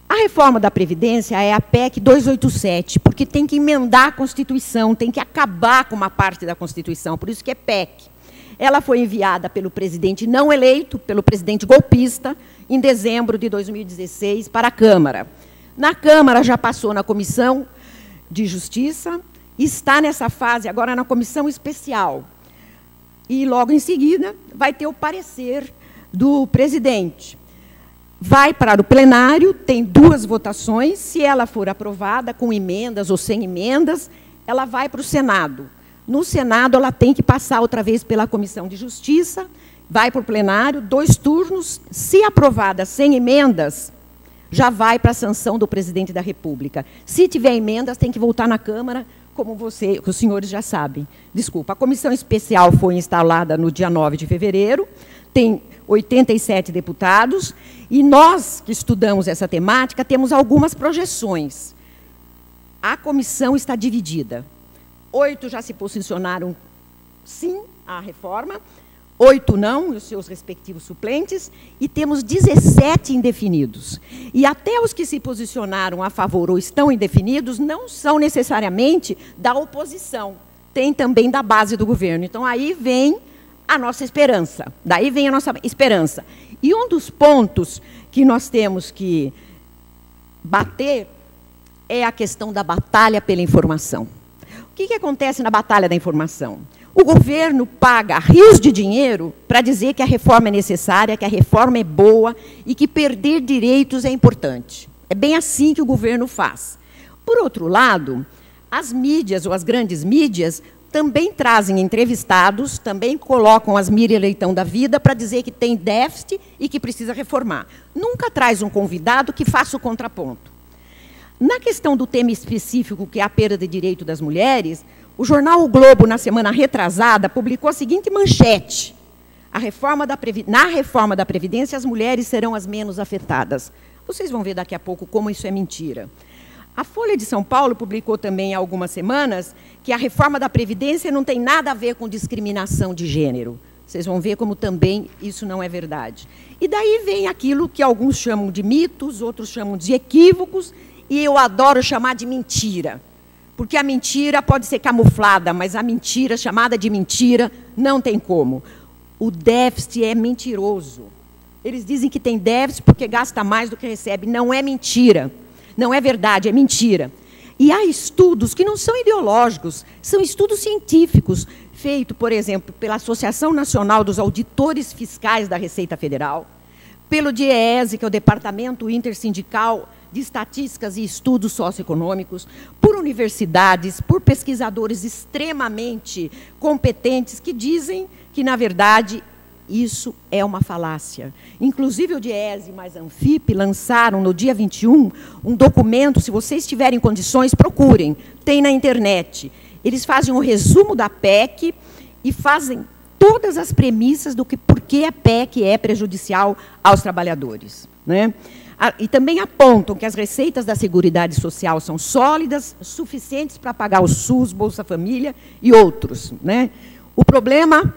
A reforma da Previdência é a PEC 287, porque tem que emendar a Constituição, tem que acabar com uma parte da Constituição, por isso que é PEC. Ela foi enviada pelo presidente não eleito, pelo presidente golpista, em dezembro de 2016, para a Câmara. Na Câmara já passou na Comissão de Justiça, está nessa fase agora na Comissão Especial. E logo em seguida vai ter o parecer do presidente. Vai para o plenário, tem 2 votações. Se ela for aprovada, com emendas ou sem emendas, ela vai para o Senado. No Senado, ela tem que passar outra vez pela Comissão de Justiça, vai para o plenário, 2 turnos, se aprovada sem emendas, já vai para a sanção do presidente da República. Se tiver emendas, tem que voltar na Câmara, como os senhores já sabem. Desculpa, a comissão especial foi instalada no dia 9 de fevereiro, tem 87 deputados, e nós que estudamos essa temática temos algumas projeções. A comissão está dividida. 8 já se posicionaram sim à reforma, 8 não, os seus respectivos suplentes, e temos 17 indefinidos. E até os que se posicionaram a favor ou estão indefinidos não são necessariamente da oposição, tem também da base do governo. Então, aí vem a nossa esperança, daí vem a nossa esperança. E um dos pontos que nós temos que bater é a questão da batalha pela informação. O que acontece na batalha da informação? O governo paga rios de dinheiro para dizer que a reforma é necessária, que a reforma é boa e que perder direitos é importante. É bem assim que o governo faz. Por outro lado, as mídias, ou as grandes mídias, também trazem entrevistados, também colocam as Miriam Leitão da vida para dizer que tem déficit e que precisa reformar. Nunca traz um convidado que faça o contraponto. Na questão do tema específico, que é a perda de direito das mulheres, o jornal O Globo, na semana retrasada, publicou a seguinte manchete: na reforma da Previdência, as mulheres serão as menos afetadas. Vocês vão ver daqui a pouco como isso é mentira. A Folha de São Paulo publicou também há algumas semanas que a reforma da Previdência não tem nada a ver com discriminação de gênero. Vocês vão ver como também isso não é verdade. E daí vem aquilo que alguns chamam de mitos, outros chamam de equívocos, e eu adoro chamar de mentira, porque a mentira pode ser camuflada, mas a mentira, chamada de mentira, não tem como. O déficit é mentiroso. Eles dizem que tem déficit porque gasta mais do que recebe. Não é mentira. Não é verdade, é mentira. E há estudos que não são ideológicos, são estudos científicos, feitos, por exemplo, pela Associação Nacional dos Auditores Fiscais da Receita Federal, pelo DIEESE, que é o Departamento Intersindical de Estatísticas e Estudos Socioeconômicos, por universidades, por pesquisadores extremamente competentes que dizem que, na verdade, isso é uma falácia. Inclusive, o DIEESE mais a Anfip lançaram, no dia 21, um documento, se vocês tiverem condições, procurem, tem na internet. Eles fazem um resumo da PEC e fazem todas as premissas do que por que a PEC é prejudicial aos trabalhadores, né? E também apontam que as receitas da Seguridade Social são sólidas, suficientes para pagar o SUS, Bolsa Família e outros, né? O problema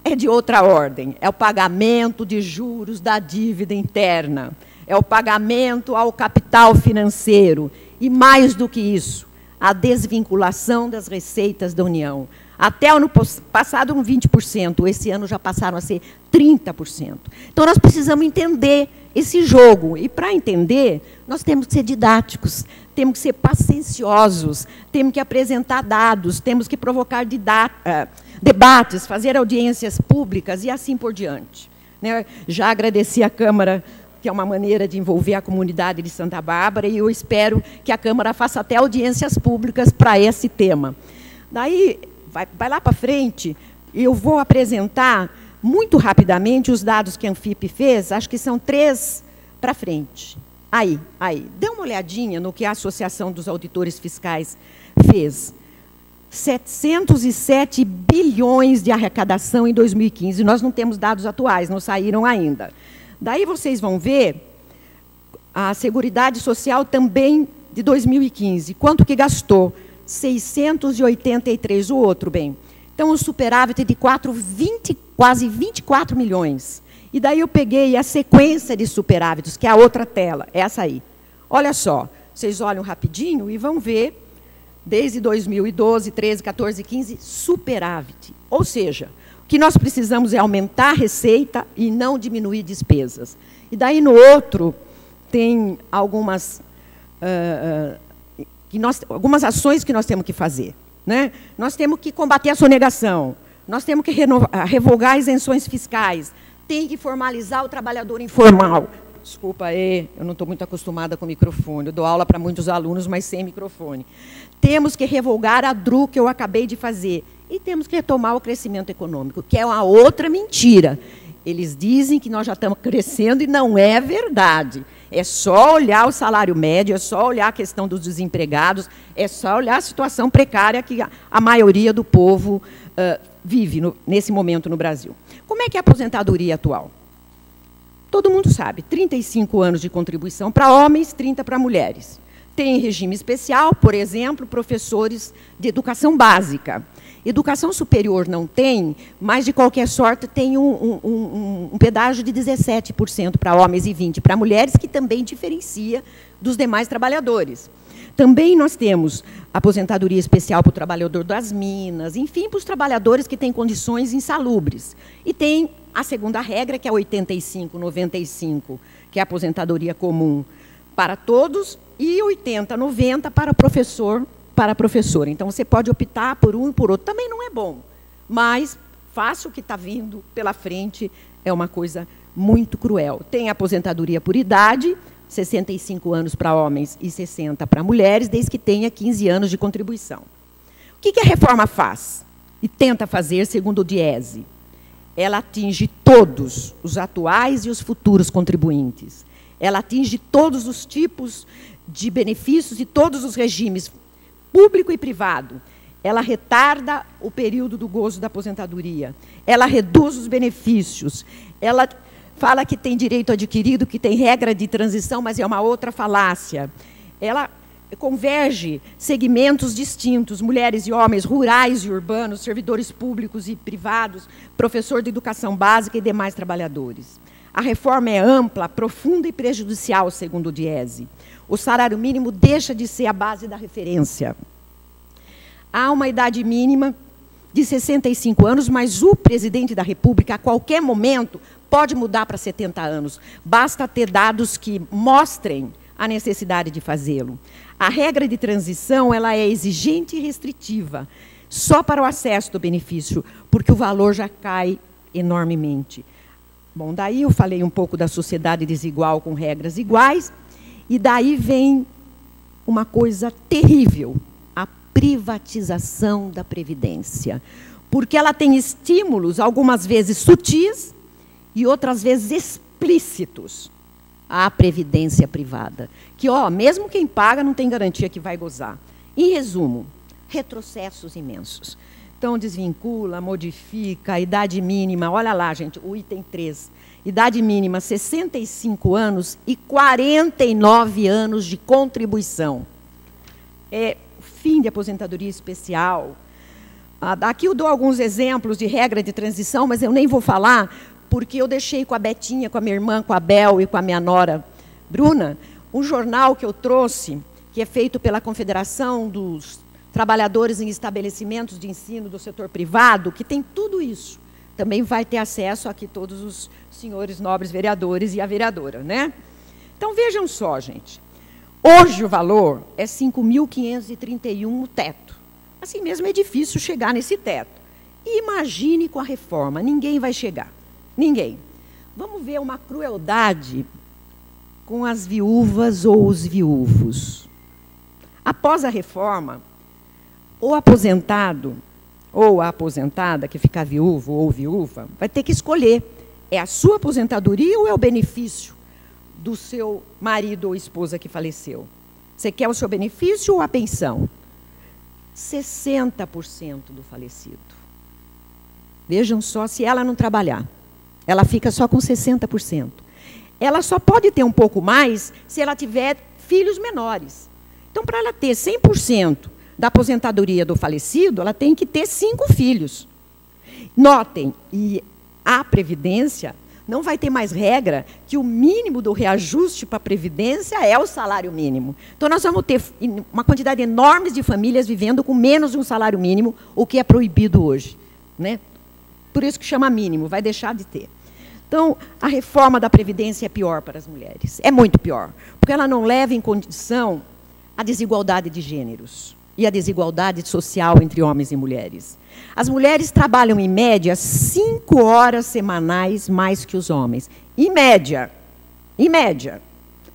é de outra ordem, é o pagamento de juros da dívida interna, é o pagamento ao capital financeiro e, mais do que isso, a desvinculação das receitas da União. Até o ano passado, 20%, esse ano já passaram a ser 30%. Então, nós precisamos entender esse jogo. E, para entender, nós temos que ser didáticos, temos que ser pacienciosos, temos que apresentar dados, temos que provocar debates, fazer audiências públicas e assim por diante. Né? Já agradeci à Câmara, que é uma maneira de envolver a comunidade de Santa Bárbara, e eu espero que a Câmara faça até audiências públicas para esse tema. Daí, vai lá para frente, eu vou apresentar muito rapidamente os dados que a Anfip fez, acho que são 3 para frente. Aí, dê uma olhadinha no que a Associação dos Auditores Fiscais fez. 707 bilhões de arrecadação em 2015. Nós não temos dados atuais, não saíram ainda. Daí vocês vão ver a Seguridade Social também de 2015. Quanto que gastou? 683, o outro, bem. Então, o superávit de quase 24 milhões. E daí eu peguei a sequência de superávites, que é a outra tela, essa aí. Olha só, vocês olham rapidinho e vão ver, desde 2012, 13, 14, 15, superávit. Ou seja, o que nós precisamos é aumentar a receita e não diminuir despesas. E daí, no outro, tem algumas ações que nós temos que fazer. Né? Nós temos que combater a sonegação, nós temos que revogar isenções fiscais, tem que formalizar o trabalhador informal, desculpa aí, eu não estou muito acostumada com microfone, eu dou aula para muitos alunos, mas sem microfone. Temos que revogar a DRU que eu acabei de fazer. E temos que retomar o crescimento econômico, que é uma outra mentira. Eles dizem que nós já estamos crescendo e não é verdade. É só olhar o salário médio, é só olhar a questão dos desempregados, é só olhar a situação precária que a maioria do povo vive nesse momento no Brasil. Como é que é a aposentadoria atual? Todo mundo sabe, 35 anos de contribuição para homens, 30 para mulheres. Tem regime especial, por exemplo, professores de educação básica. Educação superior não tem, mas, de qualquer sorte, tem um pedágio de 17% para homens e 20% para mulheres, que também diferencia dos demais trabalhadores. Também nós temos aposentadoria especial para o trabalhador das minas, enfim, para os trabalhadores que têm condições insalubres. E tem a segunda regra, que é 85-95, que é a aposentadoria comum para todos, e 80-90 para professor, para a professora. Então, você pode optar por um e por outro. Também não é bom, mas faça o que está vindo pela frente, é uma coisa muito cruel. Tem aposentadoria por idade, 65 anos para homens e 60 para mulheres, desde que tenha 15 anos de contribuição. O que a reforma faz? E tenta fazer, segundo o Diese? Ela atinge todos os atuais e os futuros contribuintes. Ela atinge todos os tipos de benefícios e todos os regimes, público e privado. Ela retarda o período do gozo da aposentadoria. Ela reduz os benefícios. Ela fala que tem direito adquirido, que tem regra de transição, mas é uma outra falácia. Ela converge segmentos distintos, mulheres e homens, rurais e urbanos, servidores públicos e privados, professor de educação básica e demais trabalhadores. A reforma é ampla, profunda e prejudicial, segundo o Diese. O salário mínimo deixa de ser a base da referência. Há uma idade mínima de 65 anos, mas o presidente da República, a qualquer momento, pode mudar para 70 anos. Basta ter dados que mostrem a necessidade de fazê-lo. A regra de transição ela é exigente e restritiva, só para o acesso do benefício, porque o valor já cai enormemente. Bom, daí eu falei um pouco da sociedade desigual com regras iguais, e daí vem uma coisa terrível, a privatização da Previdência. Porque ela tem estímulos, algumas vezes sutis, e outras vezes explícitos, à previdência privada. Que, mesmo quem paga não tem garantia que vai gozar. Em resumo, retrocessos imensos. Então, desvincula, modifica, a idade mínima, olha lá, gente, o item 3. Idade mínima, 65 anos e 49 anos de contribuição. É fim de aposentadoria especial. Aqui eu dou alguns exemplos de regra de transição, mas eu nem vou falar, porque eu deixei com a Betinha, com a minha irmã, com a Bel e com a minha nora Bruna, um jornal que eu trouxe, que é feito pela Confederação dos Trabalhadores em Estabelecimentos de Ensino do Setor Privado, que tem tudo isso. Também vai ter acesso aqui todos os senhores nobres vereadores e a vereadora, né? Então, vejam só, gente. Hoje o valor é 5.531 o teto. Assim mesmo é difícil chegar nesse teto. E imagine com a reforma, ninguém vai chegar. Ninguém. Vamos ver uma crueldade com as viúvas ou os viúvos. Após a reforma, o aposentado ou a aposentada que ficar viúvo ou viúva vai ter que escolher. É a sua aposentadoria ou é o benefício do seu marido ou esposa que faleceu? Você quer o seu benefício ou a pensão? 60% do falecido. Vejam só, se ela não trabalhar, ela fica só com 60%. Ela só pode ter um pouco mais se ela tiver filhos menores. Então, para ela ter 100% da aposentadoria do falecido, ela tem que ter 5 filhos. Notem, e a Previdência não vai ter mais regra que o mínimo do reajuste para a Previdência é o salário mínimo. Então, nós vamos ter uma quantidade enorme de famílias vivendo com menos de um salário mínimo, o que é proibido hoje, né? Por isso que chama mínimo, vai deixar de ter. Então, a reforma da Previdência é pior para as mulheres. É muito pior, porque ela não leva em condição a desigualdade de gêneros e a desigualdade social entre homens e mulheres. As mulheres trabalham, em média, 5 horas semanais mais que os homens. Em média. Em média.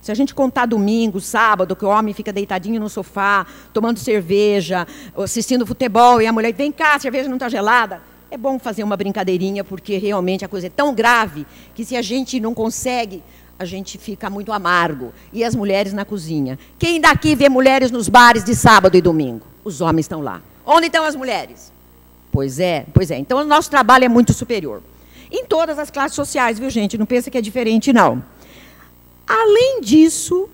Se a gente contar domingo, sábado, que o homem fica deitadinho no sofá, tomando cerveja, assistindo futebol, e a mulher, vem cá, a cerveja não está gelada. É bom fazer uma brincadeirinha, porque realmente a coisa é tão grave que se a gente não consegue, a gente fica muito amargo. E as mulheres na cozinha. Quem daqui vê mulheres nos bares de sábado e domingo? Os homens estão lá. Onde estão as mulheres? Pois é. Então o nosso trabalho é muito superior. Em todas as classes sociais, viu, gente? Não pensa que é diferente, não. Além disso,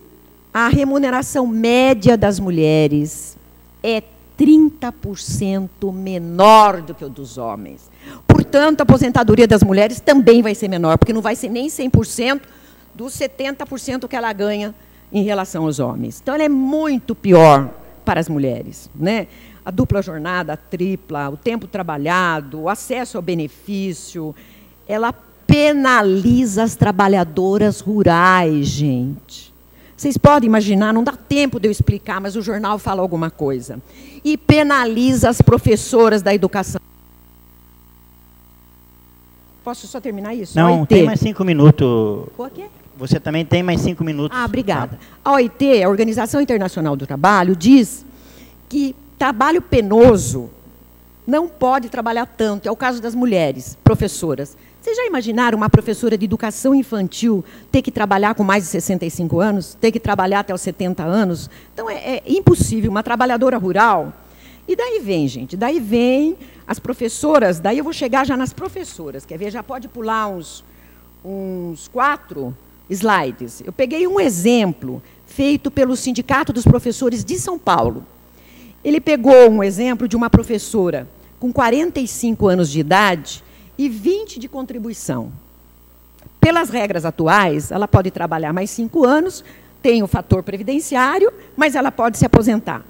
a remuneração média das mulheres é 30% menor do que o dos homens. Portanto, a aposentadoria das mulheres também vai ser menor, porque não vai ser nem 100% dos 70% que ela ganha em relação aos homens. Então, ela é muito pior para as mulheres, né? A dupla jornada, a tripla, o tempo trabalhado, o acesso ao benefício, ela penaliza as trabalhadoras rurais, gente. Vocês podem imaginar, não dá tempo de eu explicar, mas o jornal fala alguma coisa. E penaliza as professoras da educação. Posso só terminar isso? Não, OIT. tem mais 5 minutos. O quê? Você também tem mais 5 minutos. Ah, obrigada. A OIT, a Organização Internacional do Trabalho, diz que trabalho penoso não pode trabalhar tanto. É o caso das mulheres, professoras. Vocês já imaginaram uma professora de educação infantil ter que trabalhar com mais de 65 anos? Ter que trabalhar até os 70 anos? Então, é impossível. Uma trabalhadora rural. E daí vem, gente, daí vem as professoras, daí eu vou chegar já nas professoras. Quer ver? Já pode pular uns 4 slides. Eu peguei um exemplo feito pelo Sindicato dos Professores de São Paulo. Ele pegou um exemplo de uma professora com 45 anos de idade e 20 de contribuição. Pelas regras atuais, ela pode trabalhar mais 5 anos, tem o fator previdenciário, mas ela pode se aposentar.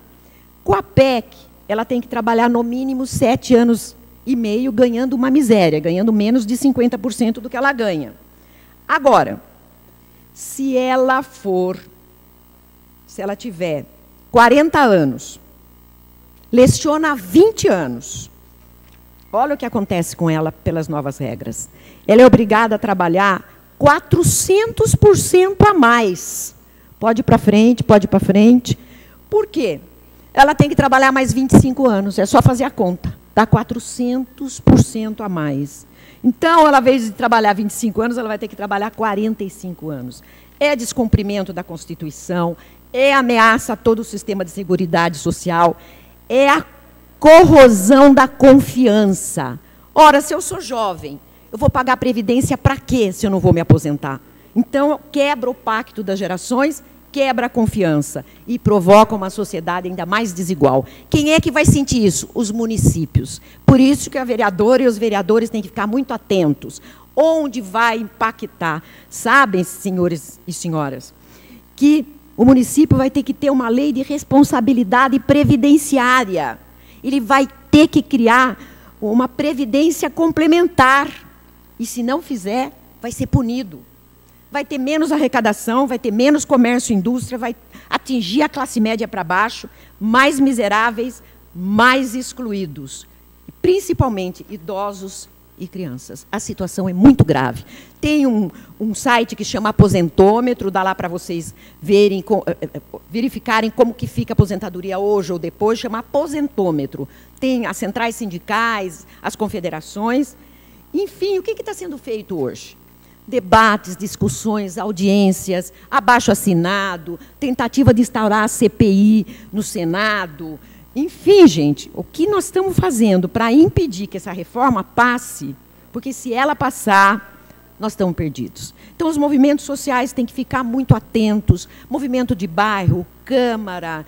Com a PEC, ela tem que trabalhar no mínimo 7 anos e meio, ganhando uma miséria, ganhando menos de 50% do que ela ganha. Agora, se ela tiver 40 anos, leciona há 20 anos, olha o que acontece com ela pelas novas regras. Ela é obrigada a trabalhar 400% a mais. Pode ir para frente, pode ir para frente. Por quê? Ela tem que trabalhar mais 25 anos. É só fazer a conta. Dá 400% a mais. Então, ela, ao invés de trabalhar 25 anos, ela vai ter que trabalhar 45 anos. É descumprimento da Constituição, é ameaça a todo o sistema de seguridade social, é a corrosão da confiança. Ora, se eu sou jovem, eu vou pagar previdência para quê, se eu não vou me aposentar? Então, quebra o pacto das gerações, quebra a confiança e provoca uma sociedade ainda mais desigual. Quem é que vai sentir isso? Os municípios. Por isso que a vereadora e os vereadores têm que ficar muito atentos. Onde vai impactar? Sabem, senhores e senhoras, que o município vai ter que ter uma lei de responsabilidade previdenciária. Ele vai ter que criar uma previdência complementar. E, se não fizer, vai ser punido. Vai ter menos arrecadação, vai ter menos comércio e indústria, vai atingir a classe média para baixo, mais miseráveis, mais excluídos. Principalmente idosos e crianças. A situação é muito grave. Tem um site que chama Aposentômetro, dá lá para vocês verem, verificarem como que fica a aposentadoria hoje ou depois, chama Aposentômetro. Tem as centrais sindicais, as confederações. Enfim, o que está sendo feito hoje? Debates, discussões, audiências, abaixo-assinado, tentativa de instaurar a CPI no Senado. Enfim, gente, o que nós estamos fazendo para impedir que essa reforma passe? Porque se ela passar, nós estamos perdidos. Então, os movimentos sociais têm que ficar muito atentos. Movimento de bairro, Câmara,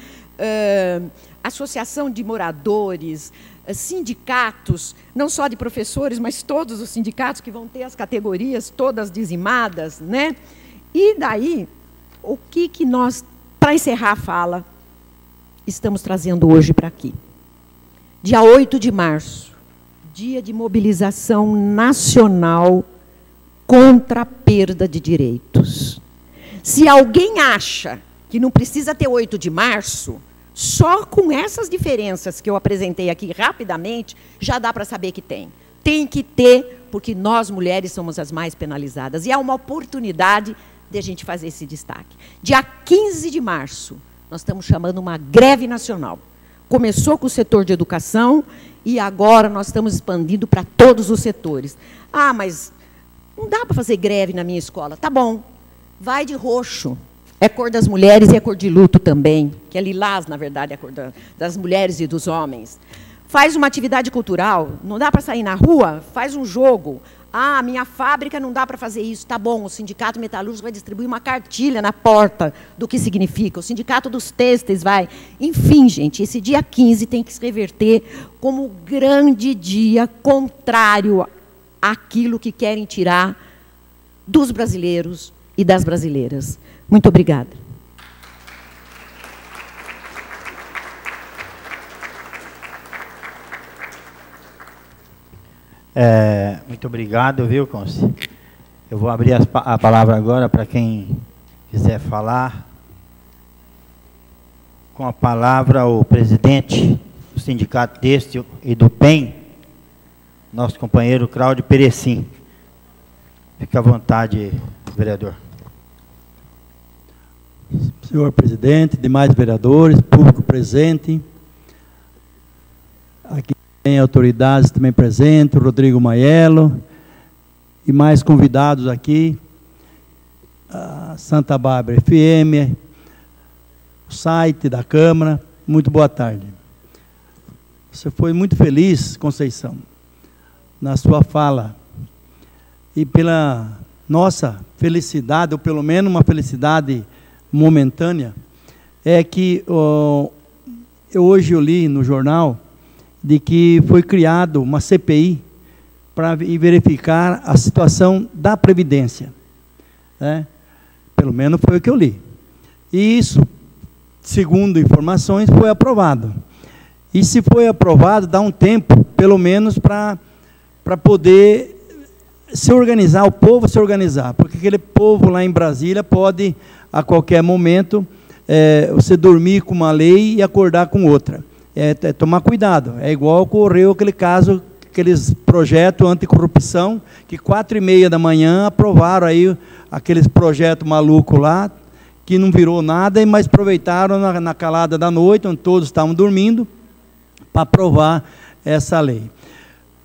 associação de moradores, sindicatos, não só de professores, mas todos os sindicatos que vão ter as categorias todas dizimadas, né? E daí, o que nós, para encerrar a fala, estamos trazendo hoje para aqui? Dia 8 de março, dia de mobilização nacional contra a perda de direitos. Se alguém acha que não precisa ter 8 de março, só com essas diferenças que eu apresentei aqui rapidamente, já dá para saber que tem. Tem que ter, porque nós, mulheres, somos as mais penalizadas. E é uma oportunidade de a gente fazer esse destaque. Dia 15 de março, nós estamos chamando uma greve nacional. Começou com o setor de educação e agora nós estamos expandindo para todos os setores. Ah, mas não dá para fazer greve na minha escola. Tá bom, vai de roxo. É cor das mulheres e é cor de luto também, que é lilás, na verdade, é a cor das mulheres e dos homens. Faz uma atividade cultural, não dá para sair na rua, faz um jogo. Ah, minha fábrica não dá para fazer isso. Tá bom, o Sindicato Metalúrgico vai distribuir uma cartilha na porta do que significa. O Sindicato dos Têxteis vai. Enfim, gente, esse dia 15 tem que se reverter como grande dia contrário àquilo que querem tirar dos brasileiros e das brasileiras. Muito obrigada. Muito obrigado, viu, Conce? Eu vou abrir a palavra agora para quem quiser falar. Com a palavra, o presidente do Sindicato Têxtil e do PEN, nosso companheiro Cláudio Perecim. Fique à vontade, vereador. Senhor presidente, demais vereadores, público presente, aqui tem autoridades também presentes, o Rodrigo Maiello, e mais convidados aqui, a Santa Bárbara FM, o site da Câmara. Muito boa tarde. Você foi muito feliz, Conceição, na sua fala, e pela nossa felicidade, ou pelo menos uma felicidade momentânea, é que hoje eu li no jornal de que foi criado uma CPI para verificar a situação da Previdência, né? Pelo menos foi o que eu li. E isso, segundo informações, foi aprovado. E se foi aprovado, dá um tempo, pelo menos, para poder se organizar, o povo se organizar, porque aquele povo lá em Brasília pode, a qualquer momento, você dormir com uma lei e acordar com outra. Tomar cuidado. É igual ocorreu aquele caso, aqueles projetos anticorrupção, que 4h30 da manhã aprovaram aí aqueles projetos malucos lá, que não virou nada, mas aproveitaram na calada da noite, onde todos estavam dormindo, para aprovar essa lei.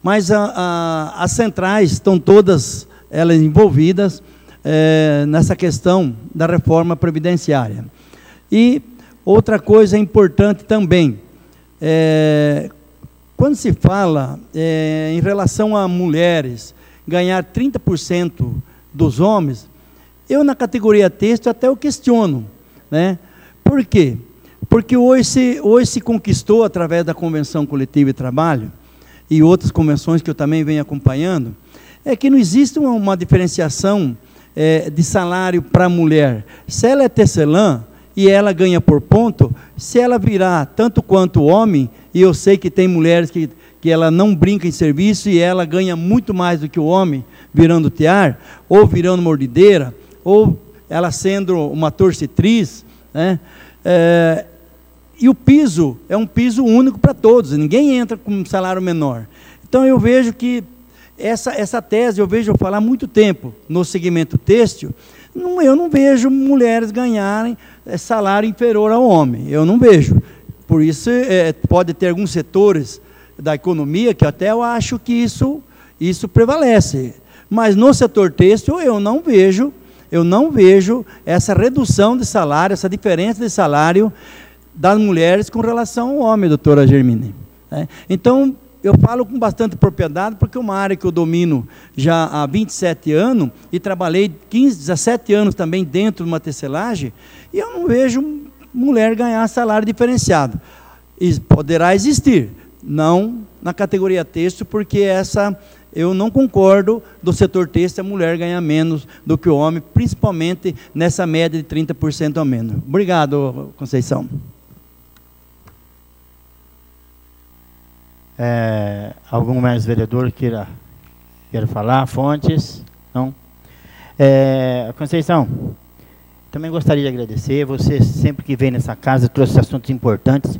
Mas as centrais estão todas elas envolvidas nessa questão da reforma previdenciária. E outra coisa importante também, quando se fala em relação a mulheres ganhar 30% dos homens, eu na categoria têxtil até eu questiono, né? Por quê? Porque hoje se conquistou, através da Convenção Coletiva de Trabalho, e outras convenções que eu também venho acompanhando, é que não existe uma diferenciação de salário para a mulher. Se ela é tecelã e ela ganha por ponto, se ela virar tanto quanto o homem, e eu sei que tem mulheres que ela não brinca em serviço e ela ganha muito mais do que o homem virando tear, ou virando mordideira, ou ela sendo uma torcetriz, né? E o piso é um piso único para todos, ninguém entra com um salário menor. Então eu vejo que essa tese, eu vejo falar há muito tempo no segmento têxtil, eu não vejo mulheres ganharem salário inferior ao homem, eu não vejo. Por isso pode ter alguns setores da economia que até eu acho que isso prevalece. Mas no setor têxtil eu não vejo essa redução de salário, essa diferença de salário das mulheres com relação ao homem, doutora Germine. Então, eu falo com bastante propriedade, porque é uma área que eu domino já há 27 anos, e trabalhei 15, 17 anos também dentro de uma tecelagem, e eu não vejo mulher ganhar salário diferenciado. E poderá existir, não na categoria têxtil, porque eu não concordo do setor têxtil a mulher ganhar menos do que o homem, principalmente nessa média de 30% a menos. Obrigado, Conceição. Algum mais vereador queira falar? Fontes? Não? Conceição, também gostaria de agradecer. Você, sempre que vem nessa casa, trouxe assuntos importantes.